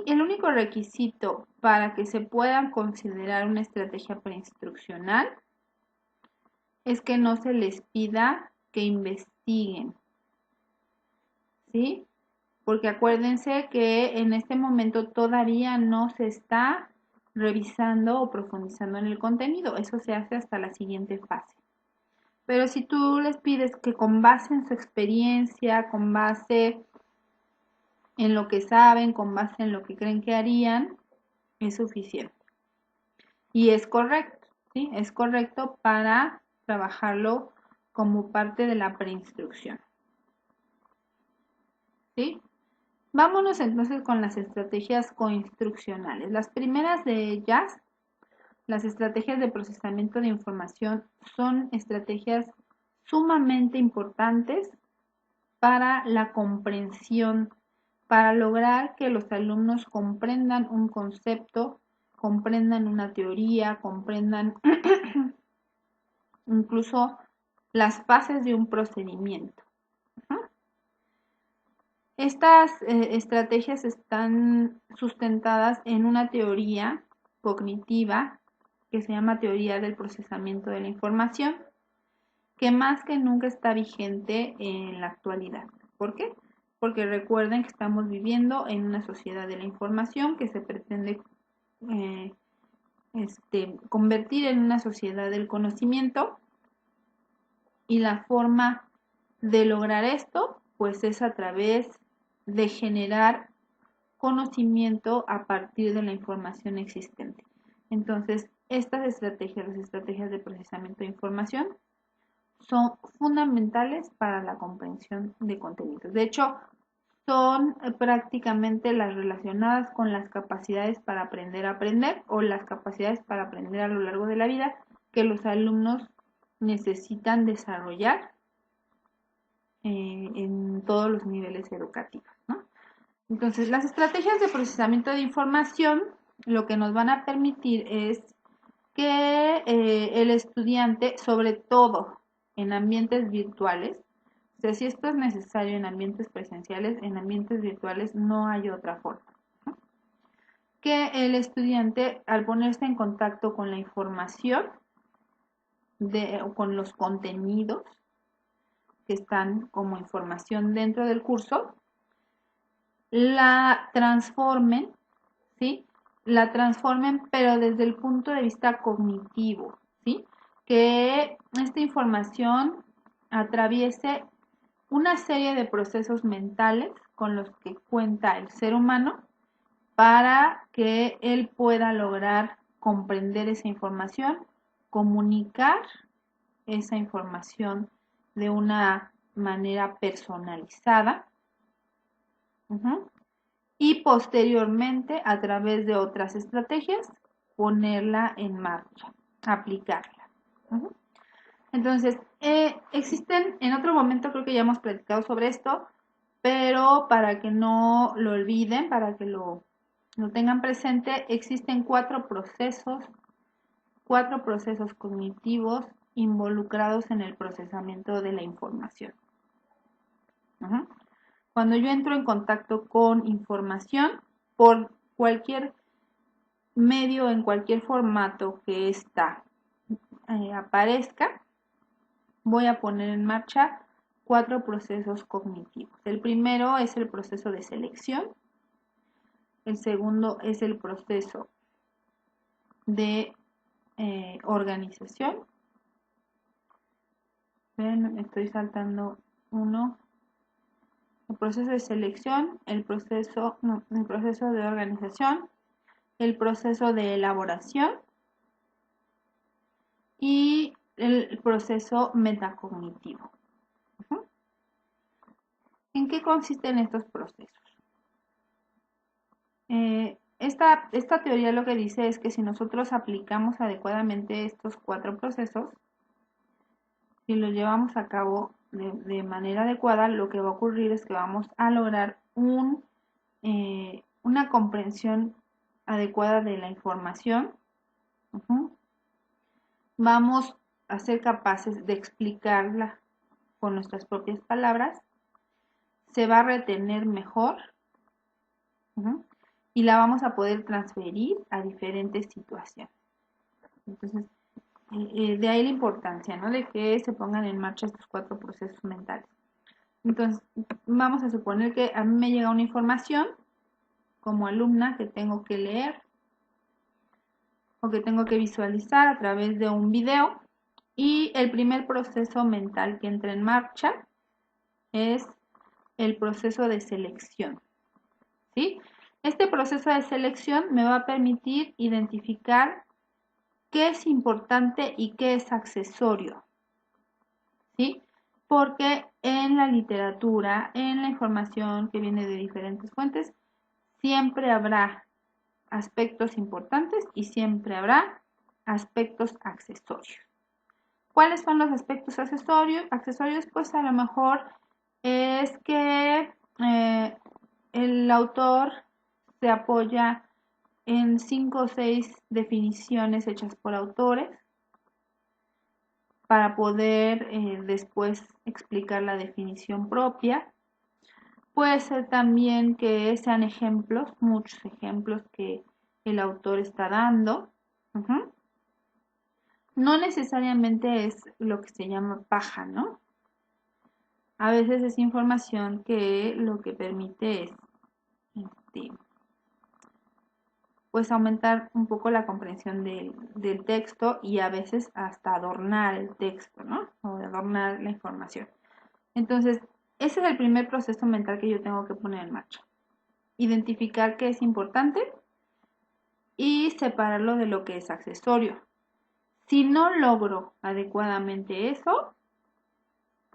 el único requisito para que se pueda considerar una estrategia preinstruccional es que no se les pida que investiguen, ¿sí? Porque acuérdense que en este momento todavía no se está revisando o profundizando en el contenido, eso se hace hasta la siguiente fase. Pero si tú les pides que con base en su experiencia, con base en lo que saben, con base en lo que creen que harían, es suficiente. Y es correcto, ¿sí? Es correcto para trabajarlo como parte de la preinstrucción, ¿sí? Vámonos entonces con las estrategias coinstruccionales. Las primeras de ellas, las estrategias de procesamiento de información, son estrategias sumamente importantes para la comprensión, para lograr que los alumnos comprendan un concepto, comprendan una teoría, comprendan incluso las fases de un procedimiento. Estas estrategias están sustentadas en una teoría cognitiva que se llama teoría del procesamiento de la información, que más que nunca está vigente en la actualidad. ¿Por qué? Porque recuerden que estamos viviendo en una sociedad de la información que se pretende eh, convertir en una sociedad del conocimiento, y la forma de lograr esto pues es a través de generar conocimiento a partir de la información existente. Entonces, estas estrategias, las estrategias de procesamiento de información, son fundamentales para la comprensión de contenidos. De hecho, son prácticamente las relacionadas con las capacidades para aprender a aprender o las capacidades para aprender a lo largo de la vida que los alumnos necesitan desarrollar en todos los niveles educativos, ¿no? Entonces, las estrategias de procesamiento de información lo que nos van a permitir es que el estudiante, sobre todo en ambientes virtuales, o sea, si esto es necesario en ambientes presenciales, en ambientes virtuales no hay otra forma, ¿no? Que el estudiante, al ponerse en contacto con la información, o con los contenidos que están como información dentro del curso, la transformen, ¿sí? La transformen, pero desde el punto de vista cognitivo, ¿sí? Que esta información atraviese una serie de procesos mentales con los que cuenta el ser humano para que él pueda lograr comprender esa información, comunicar esa información de una manera personalizada, uh-huh, y posteriormente, a través de otras estrategias, ponerla en marcha, aplicarla. Uh-huh. Entonces, existen, en otro momento creo que ya hemos platicado sobre esto, pero para que no lo olviden, para que lo tengan presente, existen cuatro procesos cognitivos involucrados en el procesamiento de la información. Uh-huh. Cuando yo entro en contacto con información, por cualquier medio, en cualquier formato que ésta aparezca, voy a poner en marcha cuatro procesos cognitivos. El primero es el proceso de selección, el segundo es el proceso de organización. Ven, estoy saltando uno. El proceso de selección, el proceso de organización, el proceso de elaboración y el proceso metacognitivo. Uh-huh. ¿En qué consisten estos procesos? Esta teoría lo que dice es que si nosotros aplicamos adecuadamente estos cuatro procesos, si los llevamos a cabo de manera adecuada, lo que va a ocurrir es que vamos a lograr una comprensión adecuada de la información. Uh-huh. Vamos a ser capaces de explicarla con nuestras propias palabras, se va a retener mejor, uh-huh, y la vamos a poder transferir a diferentes situaciones. Entonces, de ahí la importancia, ¿no?, de que se pongan en marcha estos cuatro procesos mentales. Entonces, vamos a suponer que a mí me llega una información como alumna que tengo que leer o que tengo que visualizar a través de un video, y el primer proceso mental que entra en marcha es el proceso de selección, ¿sí? Este proceso de selección me va a permitir identificar qué es importante y qué es accesorio, ¿sí? Porque en la literatura, en la información que viene de diferentes fuentes, siempre habrá aspectos importantes y siempre habrá aspectos accesorios. ¿Cuáles son los aspectos accesorios? Pues a lo mejor es que el autor se apoya en 5 o 6 definiciones hechas por autores para poder después explicar la definición propia. Puede ser también que sean ejemplos, muchos ejemplos que el autor está dando. Uh-huh. No necesariamente es lo que se llama paja, ¿no? A veces es información que lo que permite es pues aumentar un poco la comprensión del texto, y a veces hasta adornar el texto, ¿no? O adornar la información. Entonces, ese es el primer proceso mental que yo tengo que poner en marcha. Identificar qué es importante y separarlo de lo que es accesorio. Si no logro adecuadamente eso,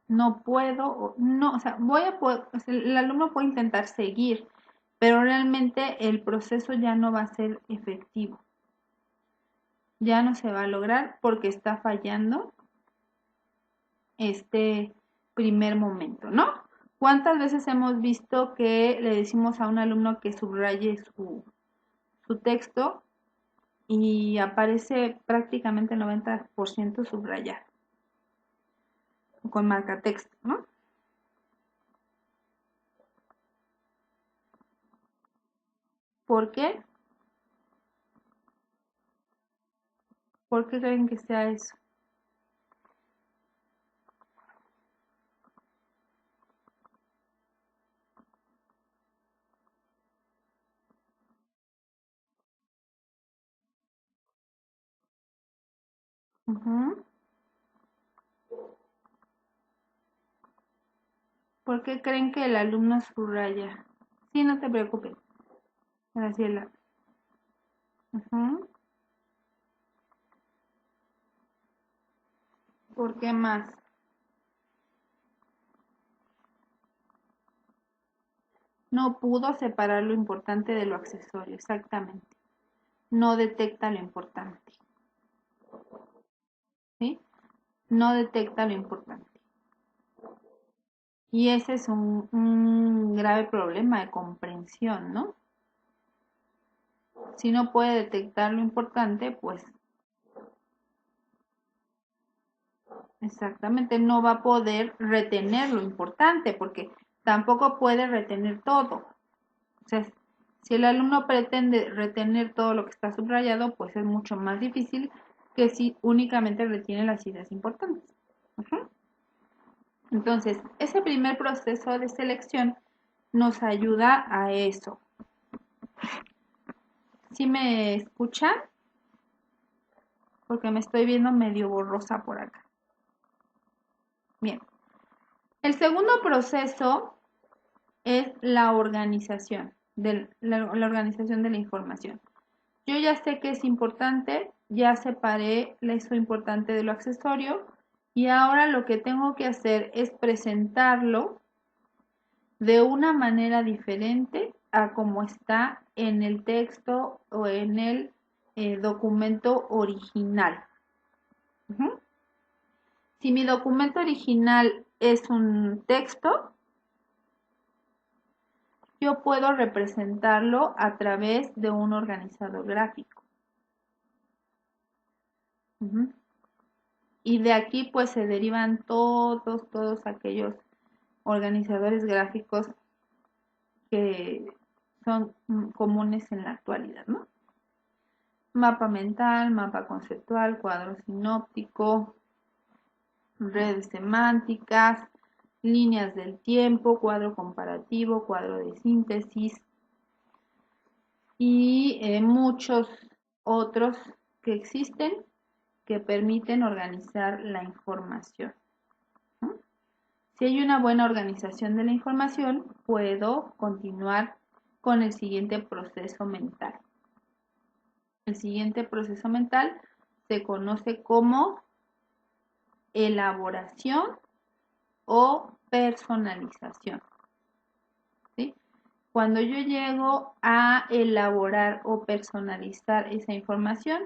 no puedo, no, o sea, el alumno puede intentar seguir, pero realmente el proceso ya no va a ser efectivo. Ya no se va a lograr porque está fallando este primer momento, ¿no? ¿Cuántas veces hemos visto que le decimos a un alumno que subraye su texto y aparece prácticamente el 90% subrayado con marcatexto, ¿no? ¿Por qué? ¿Por qué creen que sea eso? Ujú. ¿Por qué creen que el alumno subraya? Sí, no te preocupes, Graciela. Ujú. ¿Por qué más? No pudo separar lo importante de lo accesorio, exactamente. No detecta lo importante, ¿sí? No detecta lo importante. Y ese es un grave problema de comprensión, ¿no? Si no puede detectar lo importante, pues exactamente no va a poder retener lo importante, porque tampoco puede retener todo. O sea, si el alumno pretende retener todo lo que está subrayado, pues es mucho más difícil que si únicamente retiene las ideas importantes. Ujú. Entonces, ese primer proceso de selección nos ayuda a eso. ¿Sí me escuchan? Porque me estoy viendo medio borrosa por acá. Bien. El segundo proceso es la organización, la organización de la información. Yo ya sé que es importante, ya separé eso importante de lo accesorio y ahora lo que tengo que hacer es presentarlo de una manera diferente a como está en el texto o en el documento original. Ujú. Si mi documento original es un texto, yo puedo representarlo a través de un organizador gráfico. Ujú. Y de aquí pues se derivan todos aquellos organizadores gráficos que son comunes en la actualidad, ¿no? Mapa mental, mapa conceptual, cuadro sinóptico, redes semánticas, líneas del tiempo, cuadro comparativo, cuadro de síntesis y muchos otros que existen que permiten organizar la información, ¿no? Si hay una buena organización de la información, puedo continuar con el siguiente proceso mental. El siguiente proceso mental se conoce como elaboración o personalización, ¿sí? Cuando yo llego a elaborar o personalizar esa información,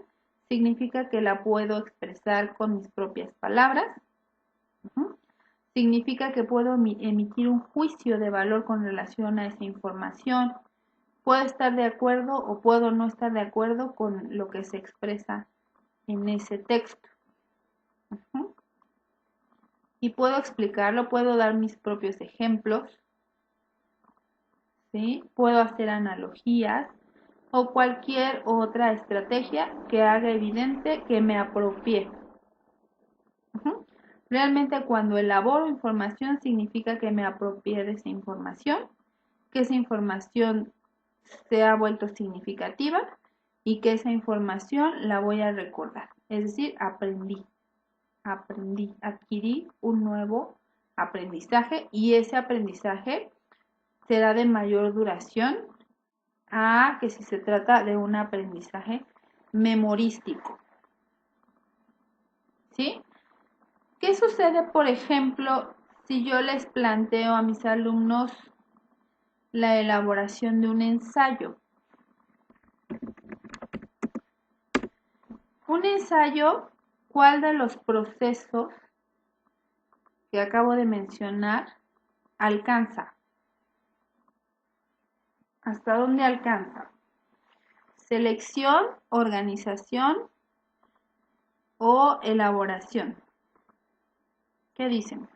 significa que la puedo expresar con mis propias palabras. Uh-huh. Significa que puedo emitir un juicio de valor con relación a esa información. Puedo estar de acuerdo o puedo no estar de acuerdo con lo que se expresa en ese texto. Uh-huh. Y puedo explicarlo, puedo dar mis propios ejemplos, ¿sí? Puedo hacer analogías o cualquier otra estrategia que haga evidente que me apropié. Uh-huh. Realmente cuando elaboro información significa que me apropié de esa información, que esa información se ha vuelto significativa y que esa información la voy a recordar. Es decir, adquirí un nuevo aprendizaje y ese aprendizaje será de mayor duración a que si se trata de un aprendizaje memorístico. ¿Sí? ¿Qué sucede, por ejemplo, si yo les planteo a mis alumnos la elaboración de un ensayo? Un ensayo, ¿cuál de los procesos que acabo de mencionar alcanza? ¿Hasta dónde alcanza? selección, organización o elaboración. ¿Qué dicen?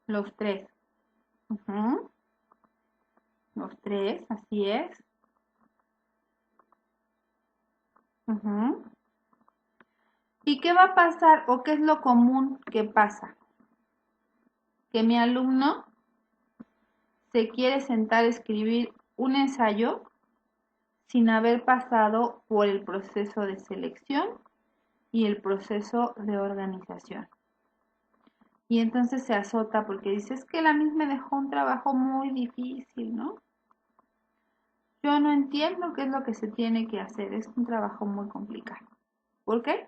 Los tres. Los tres, así es. ¿Y qué va a pasar o qué es lo común que pasa? Que mi alumno se quiere sentar a escribir un ensayo sin haber pasado por el proceso de selección y el proceso de organización. Y entonces se azota porque dice, es que la misma me dejó un trabajo muy difícil, ¿no? Yo no entiendo qué es lo que se tiene que hacer, es un trabajo muy complicado. ¿Por qué?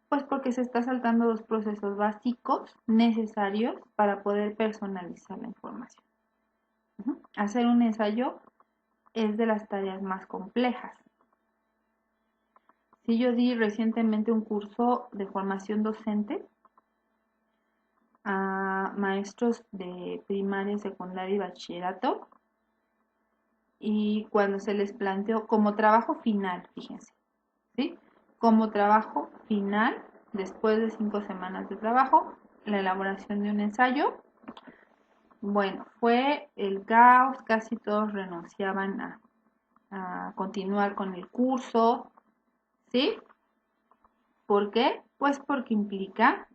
Pues porque se está saltando los procesos básicos necesarios para poder personalizar la información. Hacer un ensayo es de las tareas más complejas. Sí, yo di recientemente un curso de formación docente a maestros de primaria, secundaria y bachillerato, y cuando se les planteó como trabajo final, fíjense, ¿sí? Como trabajo final, después de 5 semanas de trabajo, la elaboración de un ensayo, bueno, fue el caos, casi todos renunciaban a continuar con el curso, ¿sí? ¿Por qué? Pues porque implica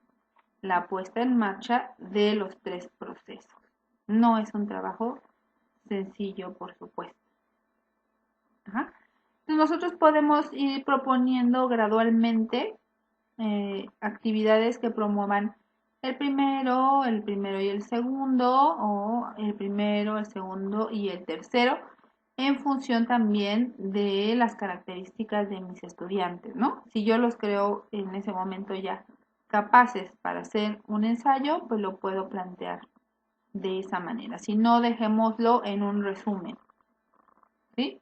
la puesta en marcha de los tres procesos. No es un trabajo sencillo, por supuesto. Ajá. Nosotros podemos ir proponiendo gradualmente actividades que promuevan el primero y el segundo, o el primero, el segundo y el tercero, en función también de las características de mis estudiantes, ¿no? Si yo los creo en ese momento ya capaces para hacer un ensayo, pues lo puedo plantear de esa manera. Si no, dejémoslo en un resumen, ¿sí?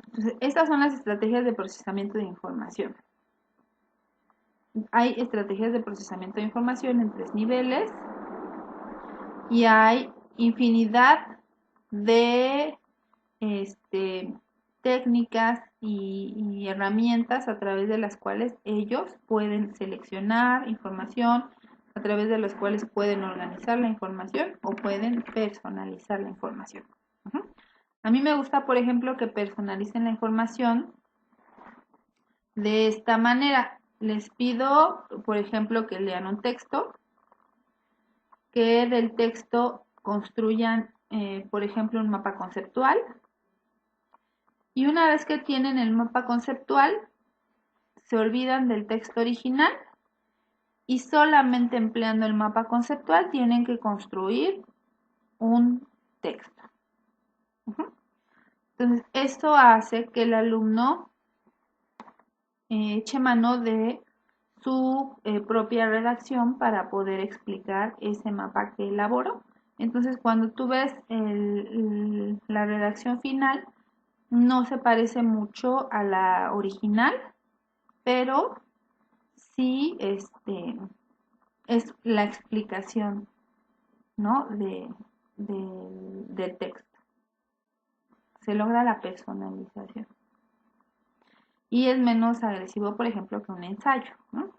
Entonces, estas son las estrategias de procesamiento de información. Hay estrategias de procesamiento de información en 3 niveles y hay infinidad de técnicas y herramientas a través de las cuales ellos pueden seleccionar información, a través de las cuales pueden organizar la información o pueden personalizar la información. A mí me gusta, por ejemplo, que personalicen la información de esta manera. Les pido, por ejemplo, que lean un texto, que del texto construyan, por ejemplo, un mapa conceptual. Y una vez que tienen el mapa conceptual, se olvidan del texto original y solamente empleando el mapa conceptual tienen que construir un texto. Entonces, esto hace que el alumno eche mano de su propia redacción para poder explicar ese mapa que elaboró. Entonces, cuando tú ves la redacción final, no se parece mucho a la original, pero sí es la explicación, ¿no? del texto. Se logra la personalización. Y es menos agresivo, por ejemplo, que un ensayo, ¿no?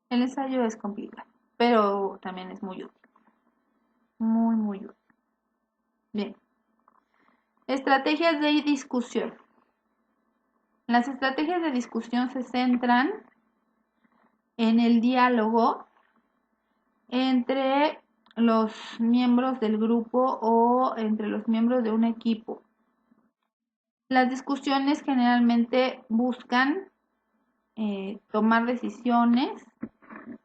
El ensayo es complicado, pero también es muy útil. Muy, muy útil. Bien. Estrategias de discusión. Las estrategias de discusión se centran en el diálogo entre los miembros del grupo o entre los miembros de un equipo. Las discusiones generalmente buscan tomar decisiones,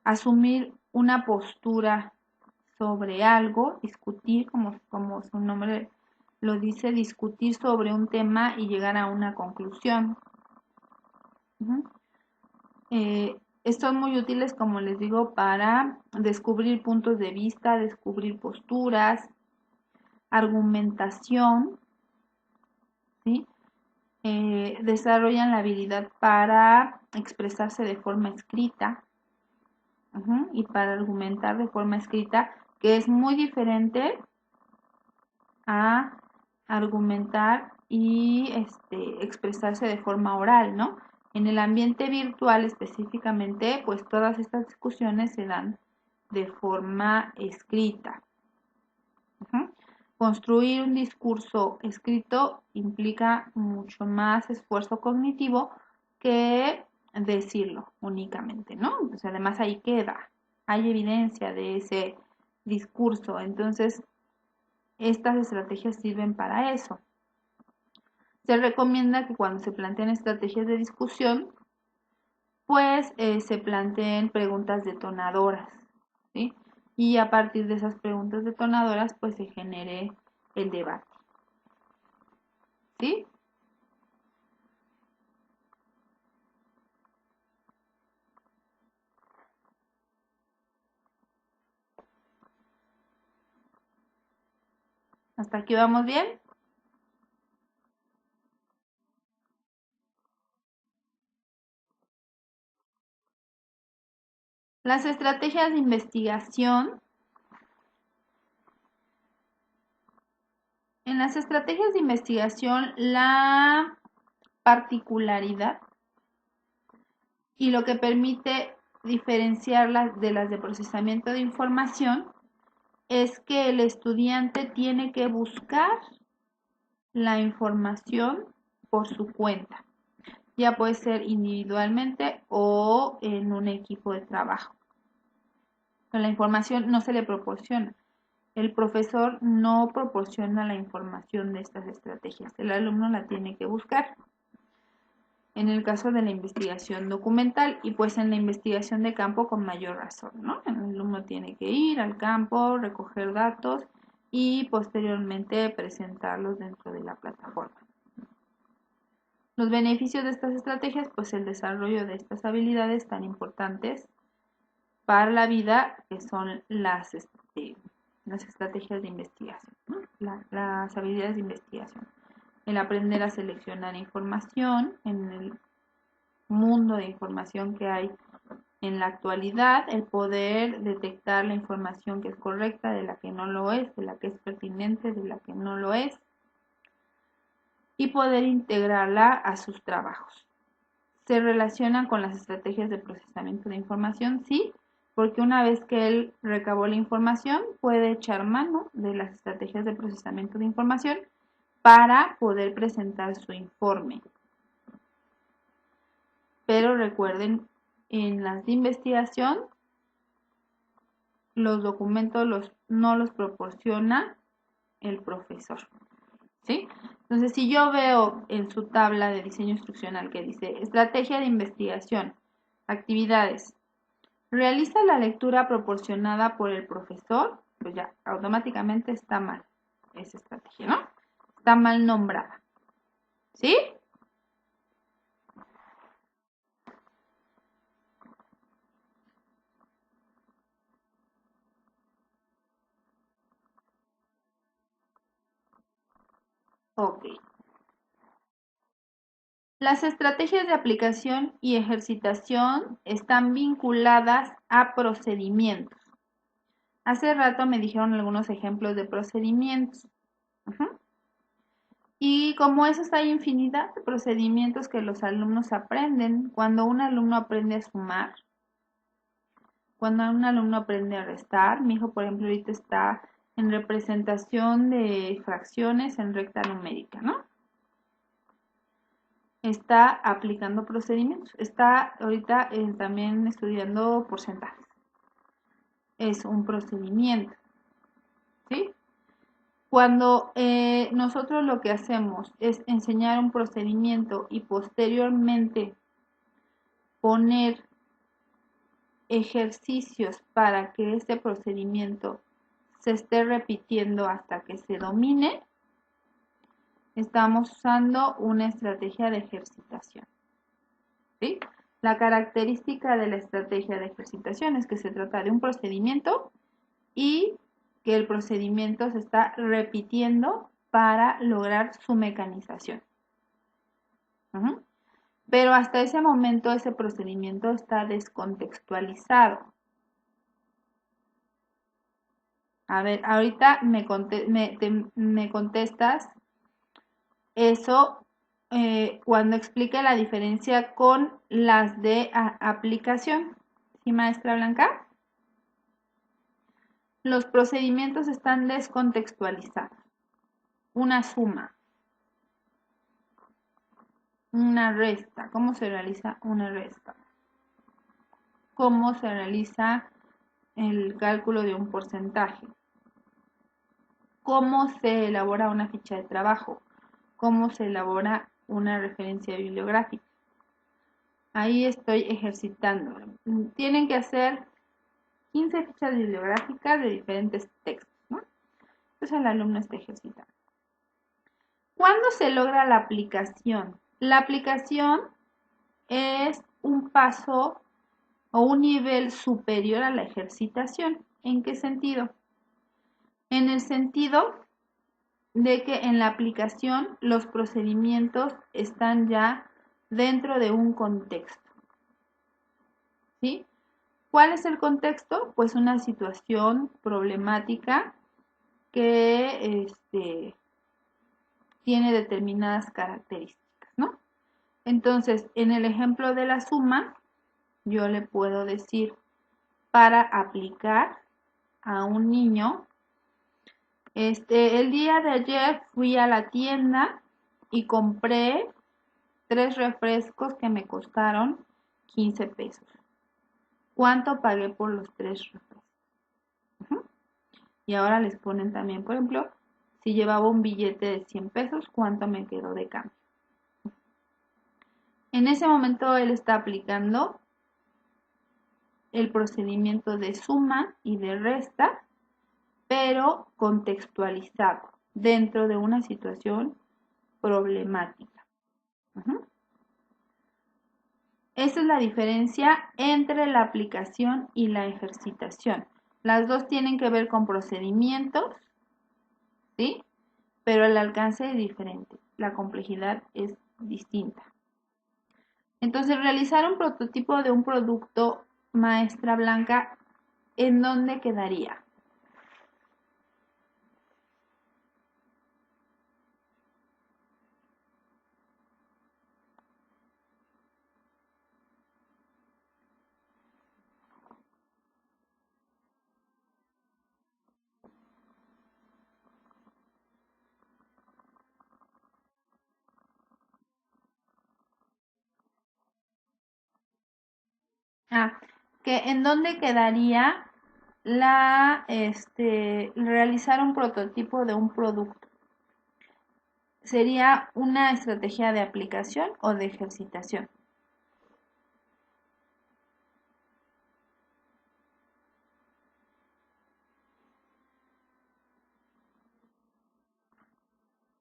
asumir una postura sobre algo, discutir, como su nombre lo dice, discutir sobre un tema y llegar a una conclusión. Son muy útiles, como les digo, para descubrir puntos de vista, descubrir posturas, argumentación, ¿sí? Desarrollan la habilidad para expresarse de forma escrita, y para argumentar de forma escrita, que es muy diferente a argumentar y expresarse de forma oral, ¿no? En el ambiente virtual específicamente, pues todas estas discusiones se dan de forma escrita. Construir un discurso escrito implica mucho más esfuerzo cognitivo que decirlo únicamente, ¿no? Pues además ahí queda, hay evidencia de ese discurso, entonces estas estrategias sirven para eso. Se recomienda que cuando se plantean estrategias de discusión, pues se planteen preguntas detonadoras, ¿sí? Y a partir de esas preguntas detonadoras, pues se genere el debate, ¿sí? ¿Hasta aquí vamos bien? Las estrategias de investigación. En las estrategias de investigación, la particularidad y lo que permite diferenciarlas de las de procesamiento de información es que el estudiante tiene que buscar la información por su cuenta, ya puede ser individualmente o en un equipo de trabajo. La información no se le proporciona. El profesor no proporciona la información de estas estrategias, el alumno la tiene que buscar. En el caso de la investigación documental y pues en la investigación de campo con mayor razón, ¿no? El alumno tiene que ir al campo, recoger datos y posteriormente presentarlos dentro de la plataforma. Los beneficios de estas estrategias, pues el desarrollo de estas habilidades tan importantes para la vida que son las estrategias de investigación, ¿no? Las habilidades de investigación. El aprender a seleccionar información en el mundo de información que hay en la actualidad, el poder detectar la información que es correcta de la que no lo es, de la que es pertinente, de la que no lo es, y poder integrarla a sus trabajos. ¿Se relacionan con las estrategias de procesamiento de información? Sí, porque una vez que él recabó la información, puede echar mano de las estrategias de procesamiento de información para poder presentar su informe. Pero recuerden, en las de investigación, los documentos no los proporciona el profesor, ¿sí? Entonces, si yo veo en su tabla de diseño instruccional que dice estrategia de investigación, actividades, realiza la lectura proporcionada por el profesor, pues ya, automáticamente está mal esa estrategia, ¿no? Está mal nombrada, ¿sí? Ok. Las estrategias de aplicación y ejercitación están vinculadas a procedimientos. Hace rato me dijeron algunos ejemplos de procedimientos. Y como esos hay infinidad de procedimientos que los alumnos aprenden. Cuando un alumno aprende a sumar, cuando un alumno aprende a restar, mi hijo por ejemplo ahorita está en representación de fracciones en recta numérica, ¿no? Está aplicando procedimientos, está ahorita también estudiando porcentajes. Es un procedimiento, ¿sí? Cuando nosotros lo que hacemos es enseñar un procedimiento y posteriormente poner ejercicios para que este procedimiento se esté repitiendo hasta que se domine, estamos usando una estrategia de ejercitación, ¿sí? La característica de la estrategia de ejercitación es que se trata de un procedimiento y que el procedimiento se está repitiendo para lograr su mecanización. Pero hasta ese momento ese procedimiento está descontextualizado. A ver, ahorita me contestas eso cuando explique la diferencia con las de aplicación. ¿Sí, maestra Blanca? Los procedimientos están descontextualizados. Una suma, una resta. ¿Cómo se realiza una resta? ¿Cómo se realiza el cálculo de un porcentaje? ¿Cómo se elabora una ficha de trabajo? ¿Cómo se elabora una referencia bibliográfica? Ahí estoy ejercitando. Tienen que hacer 15 fichas bibliográficas de diferentes textos, ¿no? Entonces el alumno está ejercitando. ¿Cuándo se logra la aplicación? La aplicación es un paso o un nivel superior a la ejercitación. ¿En qué sentido? En el sentido de que en la aplicación los procedimientos están ya dentro de un contexto. ¿Sí? ¿Cuál es el contexto? Pues una situación problemática que tiene determinadas características, ¿no? Entonces, en el ejemplo de la suma, yo le puedo decir, para aplicar a un niño, el día de ayer fui a la tienda y compré 3 refrescos que me costaron 15 pesos. ¿Cuánto pagué por los 3 refrescos? Y ahora les ponen también, por ejemplo, si llevaba un billete de 100 pesos, ¿cuánto me quedó de cambio? En ese momento él está aplicando el procedimiento de suma y de resta, pero contextualizado dentro de una situación problemática. Esa es la diferencia entre la aplicación y la ejercitación. Las dos tienen que ver con procedimientos, ¿sí? Pero el alcance es diferente, la complejidad es distinta. Entonces, realizar un prototipo de un producto, maestra Blanca, ¿en dónde quedaría? Que en dónde quedaría realizar un prototipo de un producto. ¿Sería una estrategia de aplicación o de ejercitación?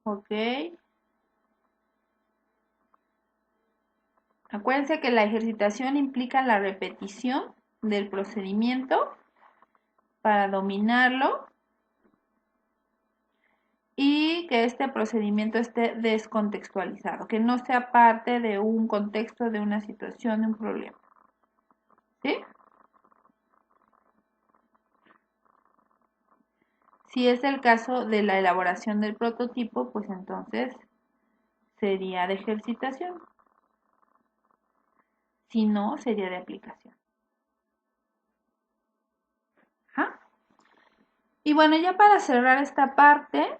Ok. Acuérdense que la ejercitación implica la repetición del procedimiento para dominarlo y que este procedimiento esté descontextualizado, que no sea parte de un contexto, de una situación, de un problema. ¿Sí? Si es el caso de la elaboración del prototipo, pues entonces sería de ejercitación. Si no, sería de aplicación. Ajá. Y bueno, ya para cerrar esta parte,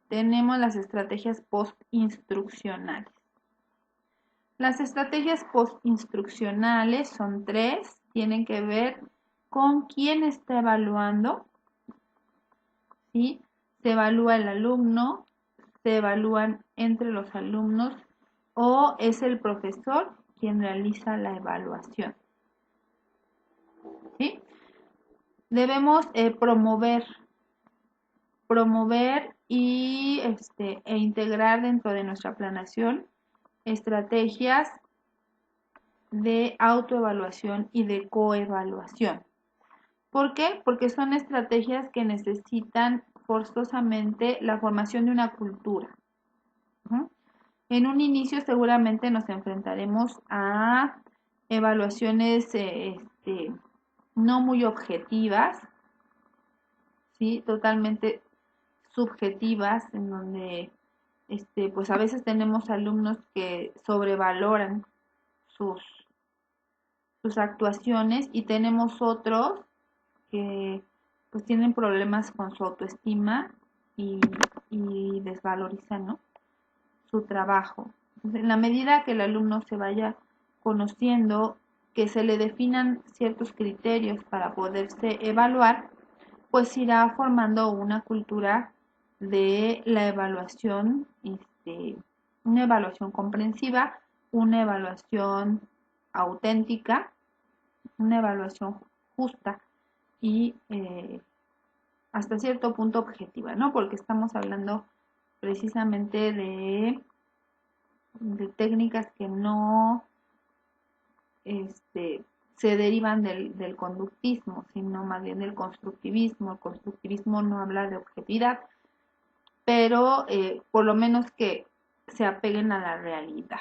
tenemos las estrategias post-instruccionales. Las estrategias post-instruccionales son 3, tienen que ver con quién está evaluando, ¿sí? Se evalúa el alumno, se evalúan entre los alumnos o es el profesor quien realiza la evaluación, ¿sí? Debemos promover y integrar dentro de nuestra planeación estrategias de autoevaluación y de coevaluación. ¿Por qué? Porque son estrategias que necesitan forzosamente la formación de una cultura. En un inicio seguramente nos enfrentaremos a evaluaciones no muy objetivas, ¿sí? Totalmente subjetivas, en donde pues a veces tenemos alumnos que sobrevaloran sus, sus actuaciones y tenemos otros que pues tienen problemas con su autoestima y, y desvalorizan, ¿no?, su trabajo. Entonces, en la medida que el alumno se vaya conociendo, que se le definan ciertos criterios para poderse evaluar, pues irá formando una cultura de la evaluación, una evaluación comprensiva, una evaluación auténtica, una evaluación justa y hasta cierto punto objetiva, ¿no? Porque estamos hablando precisamente de técnicas que no se derivan del conductismo, sino más bien del constructivismo. El constructivismo no habla de objetividad, pero por lo menos que se apeguen a la realidad,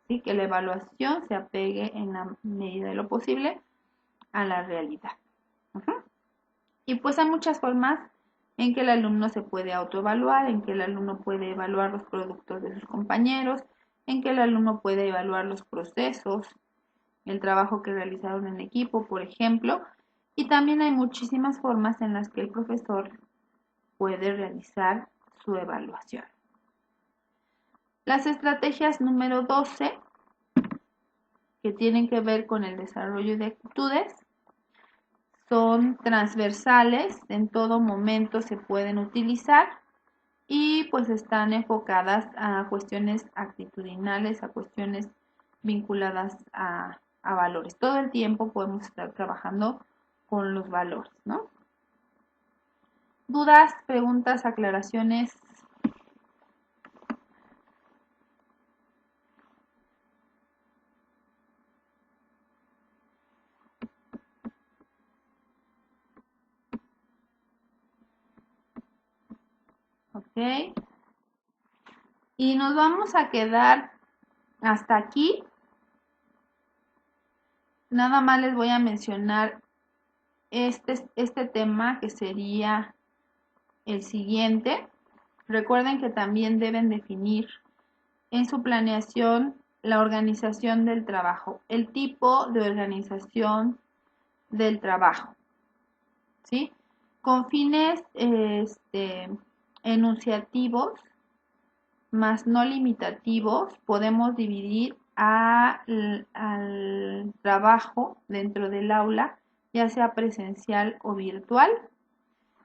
¿sí? Que la evaluación se apegue en la medida de lo posible a la realidad. Y pues hay muchas formas en que el alumno se puede autoevaluar, en que el alumno puede evaluar los productos de sus compañeros, en que el alumno puede evaluar los procesos, el trabajo que realizaron en equipo, por ejemplo, y también hay muchísimas formas en las que el profesor puede realizar su evaluación. Las estrategias número 12, que tienen que ver con el desarrollo de actitudes, son transversales, en todo momento se pueden utilizar y pues están enfocadas a cuestiones actitudinales, a cuestiones vinculadas a valores. Todo el tiempo podemos estar trabajando con los valores, ¿no? ¿Dudas, preguntas, aclaraciones? Ok. Y nos vamos a quedar hasta aquí. Nada más les voy a mencionar este tema que sería el siguiente. Recuerden que también deben definir en su planeación la organización del trabajo, el tipo de organización del trabajo, ¿sí? Con fines enunciativos más no limitativos, podemos dividir al trabajo dentro del aula, ya sea presencial o virtual,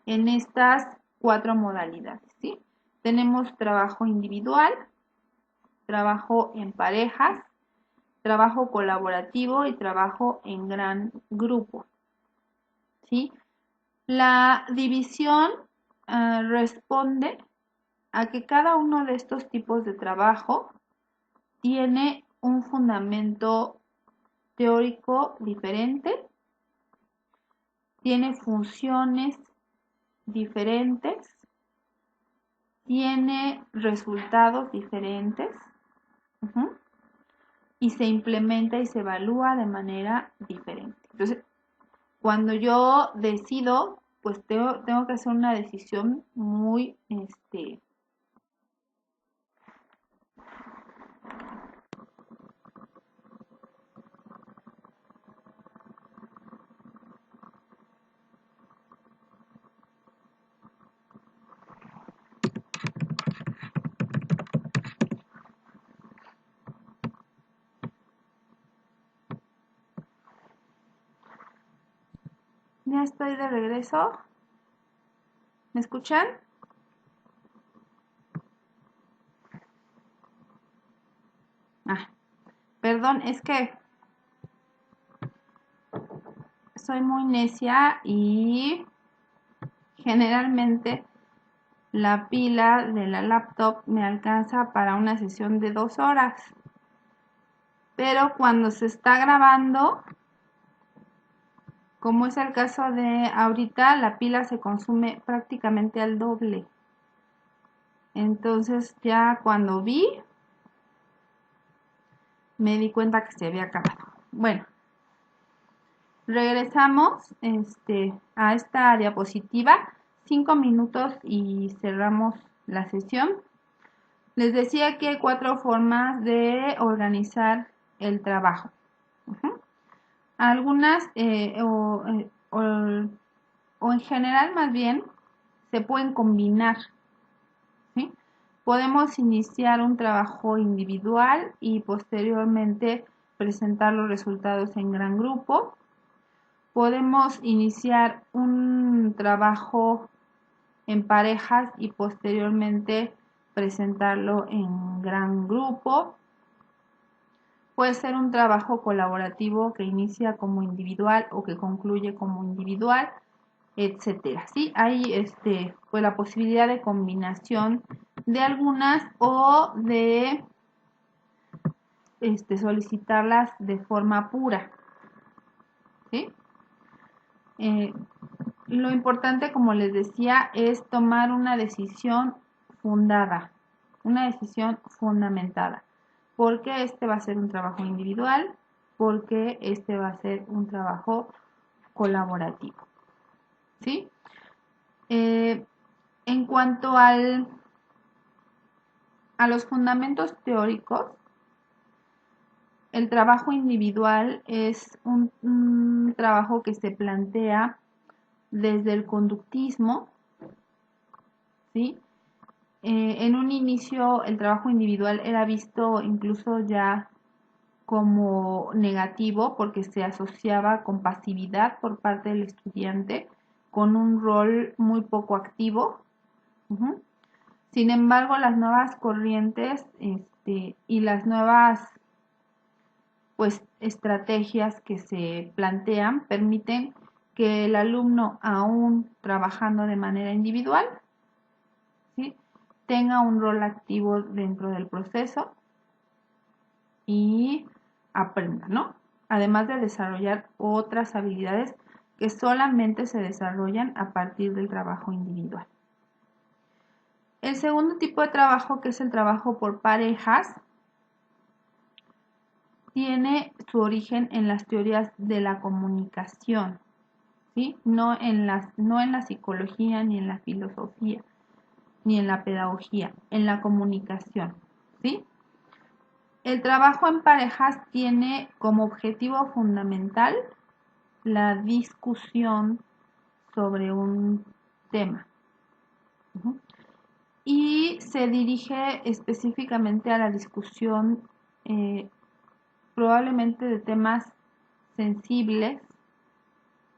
en estas 4 modalidades, ¿sí? Tenemos trabajo individual, trabajo en parejas, trabajo colaborativo y trabajo en gran grupo, ¿sí? La división responde a que cada uno de estos tipos de trabajo tiene un fundamento teórico diferente, tiene funciones diferentes, tiene resultados diferentes, y se implementa y se evalúa de manera diferente. Entonces, cuando yo decido, pues tengo que hacer una decisión muy ya estoy de regreso. ¿Me escuchan? Perdón, es que soy muy necia y generalmente la pila de la laptop me alcanza para una sesión de 2 horas. Pero cuando se está grabando, como es el caso de ahorita, la pila se consume prácticamente al doble. Entonces ya cuando me di cuenta que se había acabado. Bueno, regresamos a esta diapositiva. 5 minutos y cerramos la sesión. Les decía que hay 4 formas de organizar el trabajo. Algunas o en general más bien se pueden combinar, ¿sí? Podemos iniciar un trabajo individual y posteriormente presentar los resultados en gran grupo. Podemos iniciar un trabajo en parejas y posteriormente presentarlo en gran grupo. Puede ser un trabajo colaborativo que inicia como individual o que concluye como individual, etcétera. ¿Sí? Hay pues la posibilidad de combinación de algunas o de solicitarlas de forma pura. ¿Sí? Lo importante, como les decía, es tomar una decisión fundada, una decisión fundamentada. Porque este va a ser un trabajo individual, porque este va a ser un trabajo colaborativo. ¿Sí? En cuanto a los fundamentos teóricos, el trabajo individual es un trabajo que se plantea desde el conductismo, ¿sí? En un inicio el trabajo individual era visto incluso ya como negativo porque se asociaba con pasividad por parte del estudiante, con un rol muy poco activo. Sin embargo, las nuevas corrientes y las nuevas pues estrategias que se plantean permiten que el alumno, aún trabajando de manera individual, ¿sí?, tenga un rol activo dentro del proceso y aprenda, ¿no? Además de desarrollar otras habilidades que solamente se desarrollan a partir del trabajo individual. El segundo tipo de trabajo, que es el trabajo por parejas, tiene su origen en las teorías de la comunicación, ¿sí? No en la psicología, ni en la filosofía, ni en la pedagogía, en la comunicación, ¿sí? El trabajo en parejas tiene como objetivo fundamental la discusión sobre un tema. Y se dirige específicamente a la discusión probablemente de temas sensibles,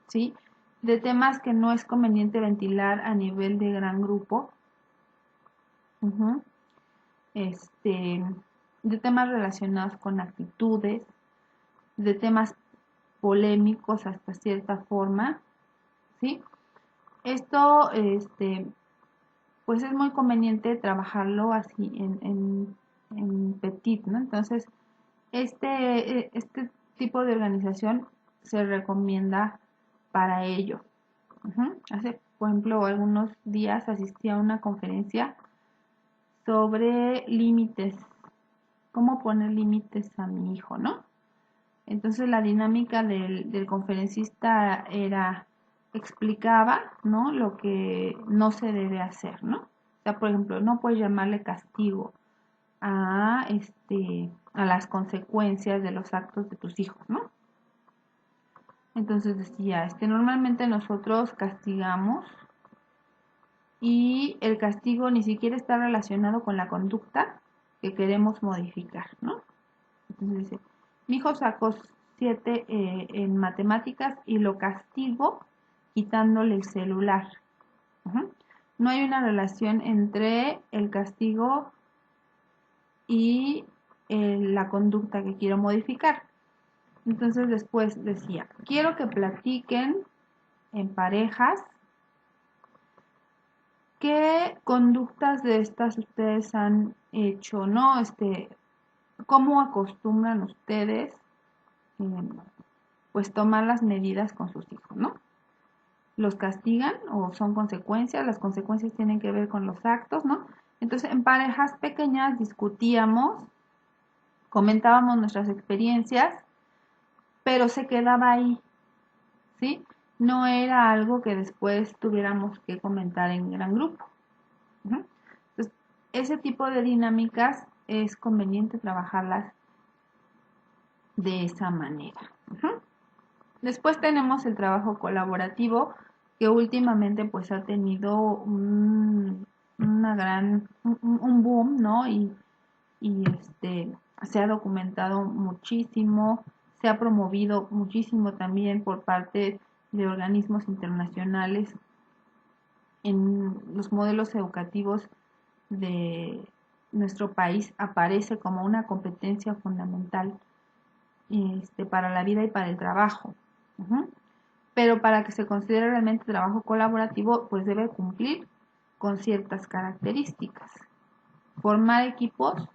¿sí?, de temas que no es conveniente ventilar a nivel de gran grupo, de temas relacionados con actitudes, de temas polémicos hasta cierta forma, ¿sí? Esto, pues es muy conveniente trabajarlo así en petit, ¿no? Entonces, este tipo de organización se recomienda para ello. Hace, por ejemplo, algunos días asistí a una conferencia sobre límites, cómo poner límites a mi hijo, ¿no? Entonces la dinámica del conferencista explicaba, ¿no?, lo que no se debe hacer, ¿no? O sea, por ejemplo, no puedes llamarle castigo a las consecuencias de los actos de tus hijos, ¿no? Entonces decía, normalmente nosotros castigamos y el castigo ni siquiera está relacionado con la conducta que queremos modificar, ¿no? Entonces dice, mi hijo sacó 7 en matemáticas y lo castigo quitándole el celular. No hay una relación entre el castigo y la conducta que quiero modificar. Entonces después decía, quiero que platiquen en parejas qué conductas de estas ustedes han hecho, ¿no? ¿Cómo acostumbran ustedes pues tomar las medidas con sus hijos, ¿no? ¿Los castigan o son consecuencias? Las consecuencias tienen que ver con los actos, ¿no? Entonces, en parejas pequeñas discutíamos, comentábamos nuestras experiencias, pero se quedaba ahí, ¿sí? no era algo que después tuviéramos que comentar en gran grupo. Entonces, ese tipo de dinámicas es conveniente trabajarlas de esa manera. Después tenemos el trabajo colaborativo, que últimamente pues ha tenido un boom, ¿no? Y se ha documentado muchísimo, se ha promovido muchísimo también por parte de organismos internacionales en los modelos educativos de nuestro país. Aparece como una competencia fundamental para la vida y para el trabajo. Pero para que se considere realmente trabajo colaborativo, pues debe cumplir con ciertas características. Formar equipos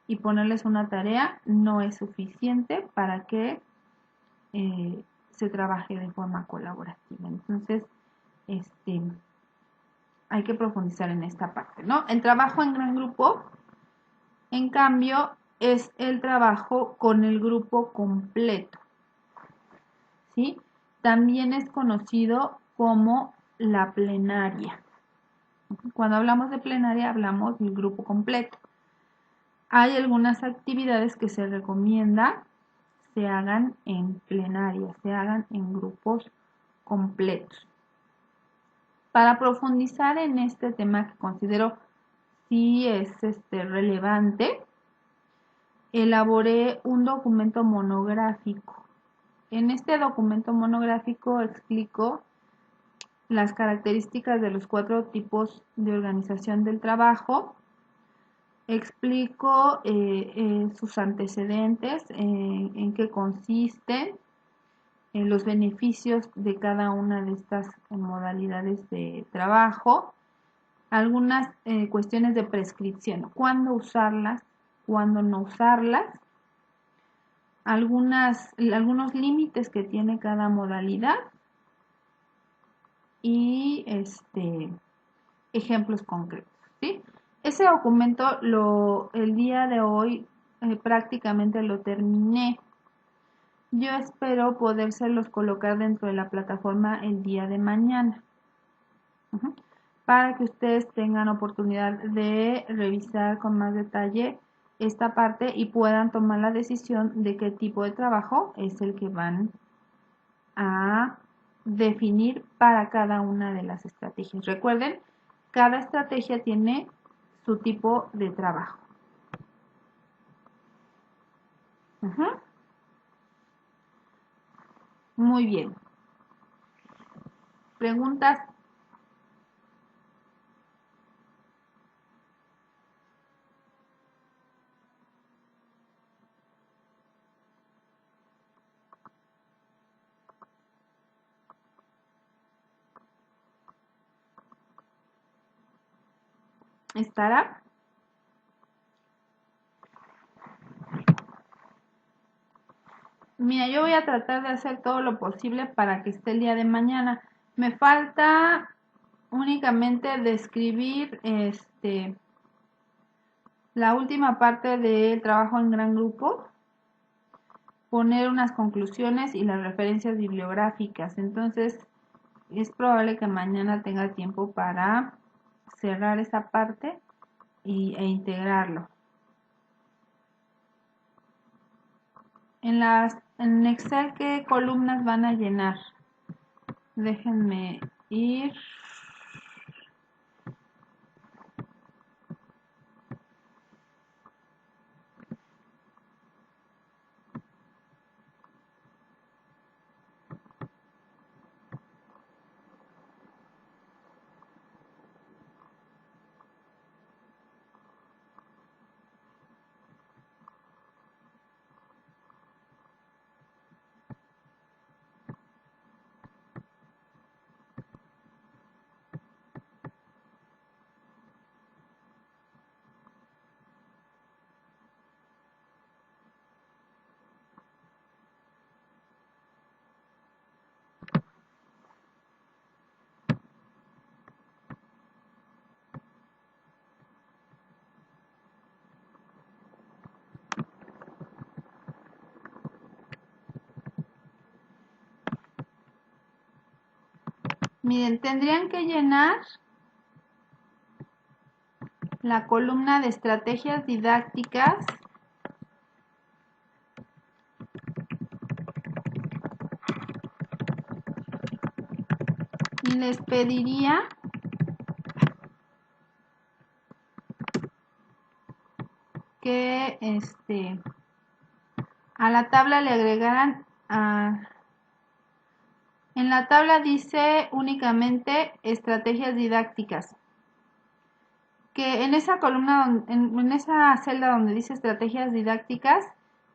y ponerles una tarea no es suficiente para que se trabaje de forma colaborativa. Entonces, hay que profundizar en esta parte, ¿no? El trabajo en gran grupo, en cambio, es el trabajo con el grupo completo, ¿sí? También es conocido como la plenaria. Cuando hablamos de plenaria, hablamos del grupo completo. Hay algunas actividades que se recomienda se hagan en plenaria, se hagan en grupos completos. Para profundizar en este tema que considero sí es relevante, elaboré un documento monográfico. En este documento monográfico explico las características de los 4 tipos de organización del trabajo, explico sus antecedentes, en qué consisten, los beneficios de cada una de estas modalidades de trabajo, algunas cuestiones de prescripción, cuándo usarlas, cuándo no usarlas, algunos límites que tiene cada modalidad y ejemplos concretos, ¿sí? Ese documento el día de hoy prácticamente lo terminé. Yo espero podérselos colocar dentro de la plataforma el día de mañana, para que ustedes tengan oportunidad de revisar con más detalle esta parte y puedan tomar la decisión de qué tipo de trabajo es el que van a definir para cada una de las estrategias. Recuerden, cada estrategia tiene su tipo de trabajo. Muy bien. ¿Preguntas? ¿Estará? Mira, yo voy a tratar de hacer todo lo posible para que esté el día de mañana. Me falta únicamente describir la última parte del trabajo en gran grupo, poner unas conclusiones y las referencias bibliográficas. Entonces, es probable que mañana tenga tiempo para cerrar esa parte e integrarlo. En Excel, ¿qué columnas van a llenar? Déjenme ir. Miren, tendrían que llenar la columna de estrategias didácticas y les pediría que a la tabla le agregaran en la tabla dice únicamente estrategias didácticas, que en esa columna, en esa celda donde dice estrategias didácticas,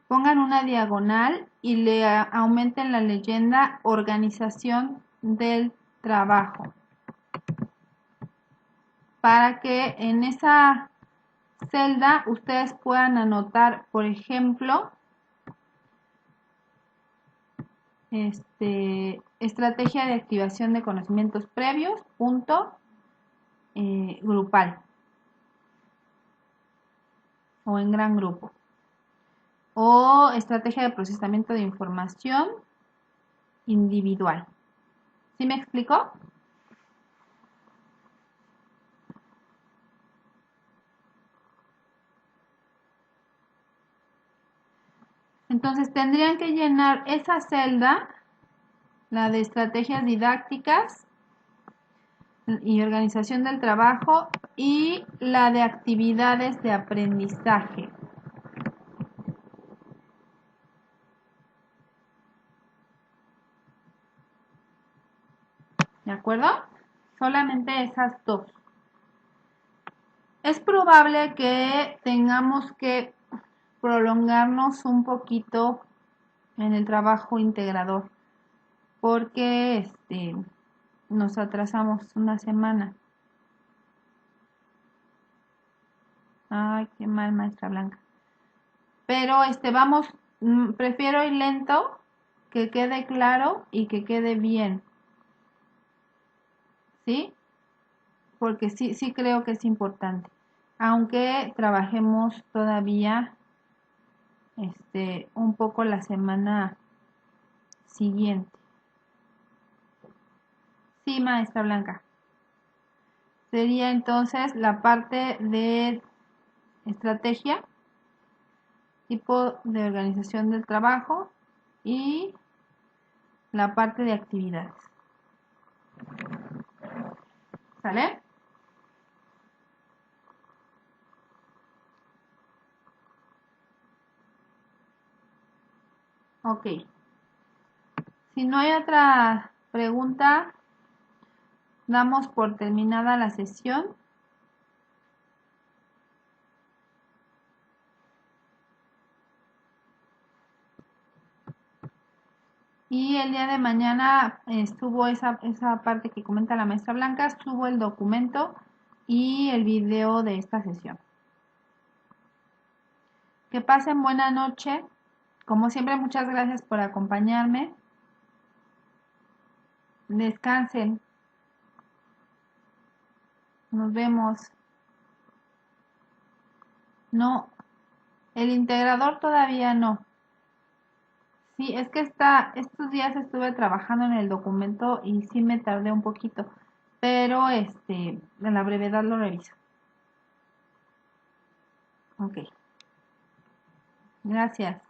pongan una diagonal y le aumenten la leyenda organización del trabajo, para que en esa celda ustedes puedan anotar, por ejemplo, estrategia de activación de conocimientos previos, punto, grupal o en gran grupo, o estrategia de procesamiento de información individual. ¿Sí me explico? Entonces tendrían que llenar esa celda, la de estrategias didácticas y organización del trabajo, y la de actividades de aprendizaje. ¿De acuerdo? Solamente esas dos. Es probable que tengamos que prolongarnos un poquito en el trabajo integrador, porque nos atrasamos una semana. Ay, qué mal, maestra Blanca. Pero vamos, prefiero ir lento, que quede claro y que quede bien. ¿Sí? Porque sí creo que es importante. Aunque trabajemos todavía un poco la semana siguiente. Sí, maestra Blanca. Sería entonces la parte de estrategia, tipo de organización del trabajo y la parte de actividades. ¿Sale? Ok. Si no hay otra pregunta, damos por terminada la sesión. Y el día de mañana subo esa parte que comenta la maestra Blanca, subo el documento y el video de esta sesión. Que pasen buena noche. Como siempre, muchas gracias por acompañarme. Descansen. Nos vemos. No, el integrador todavía no. Sí, es que estos días estuve trabajando en el documento y sí me tardé un poquito, pero en la brevedad lo reviso. Ok. Gracias.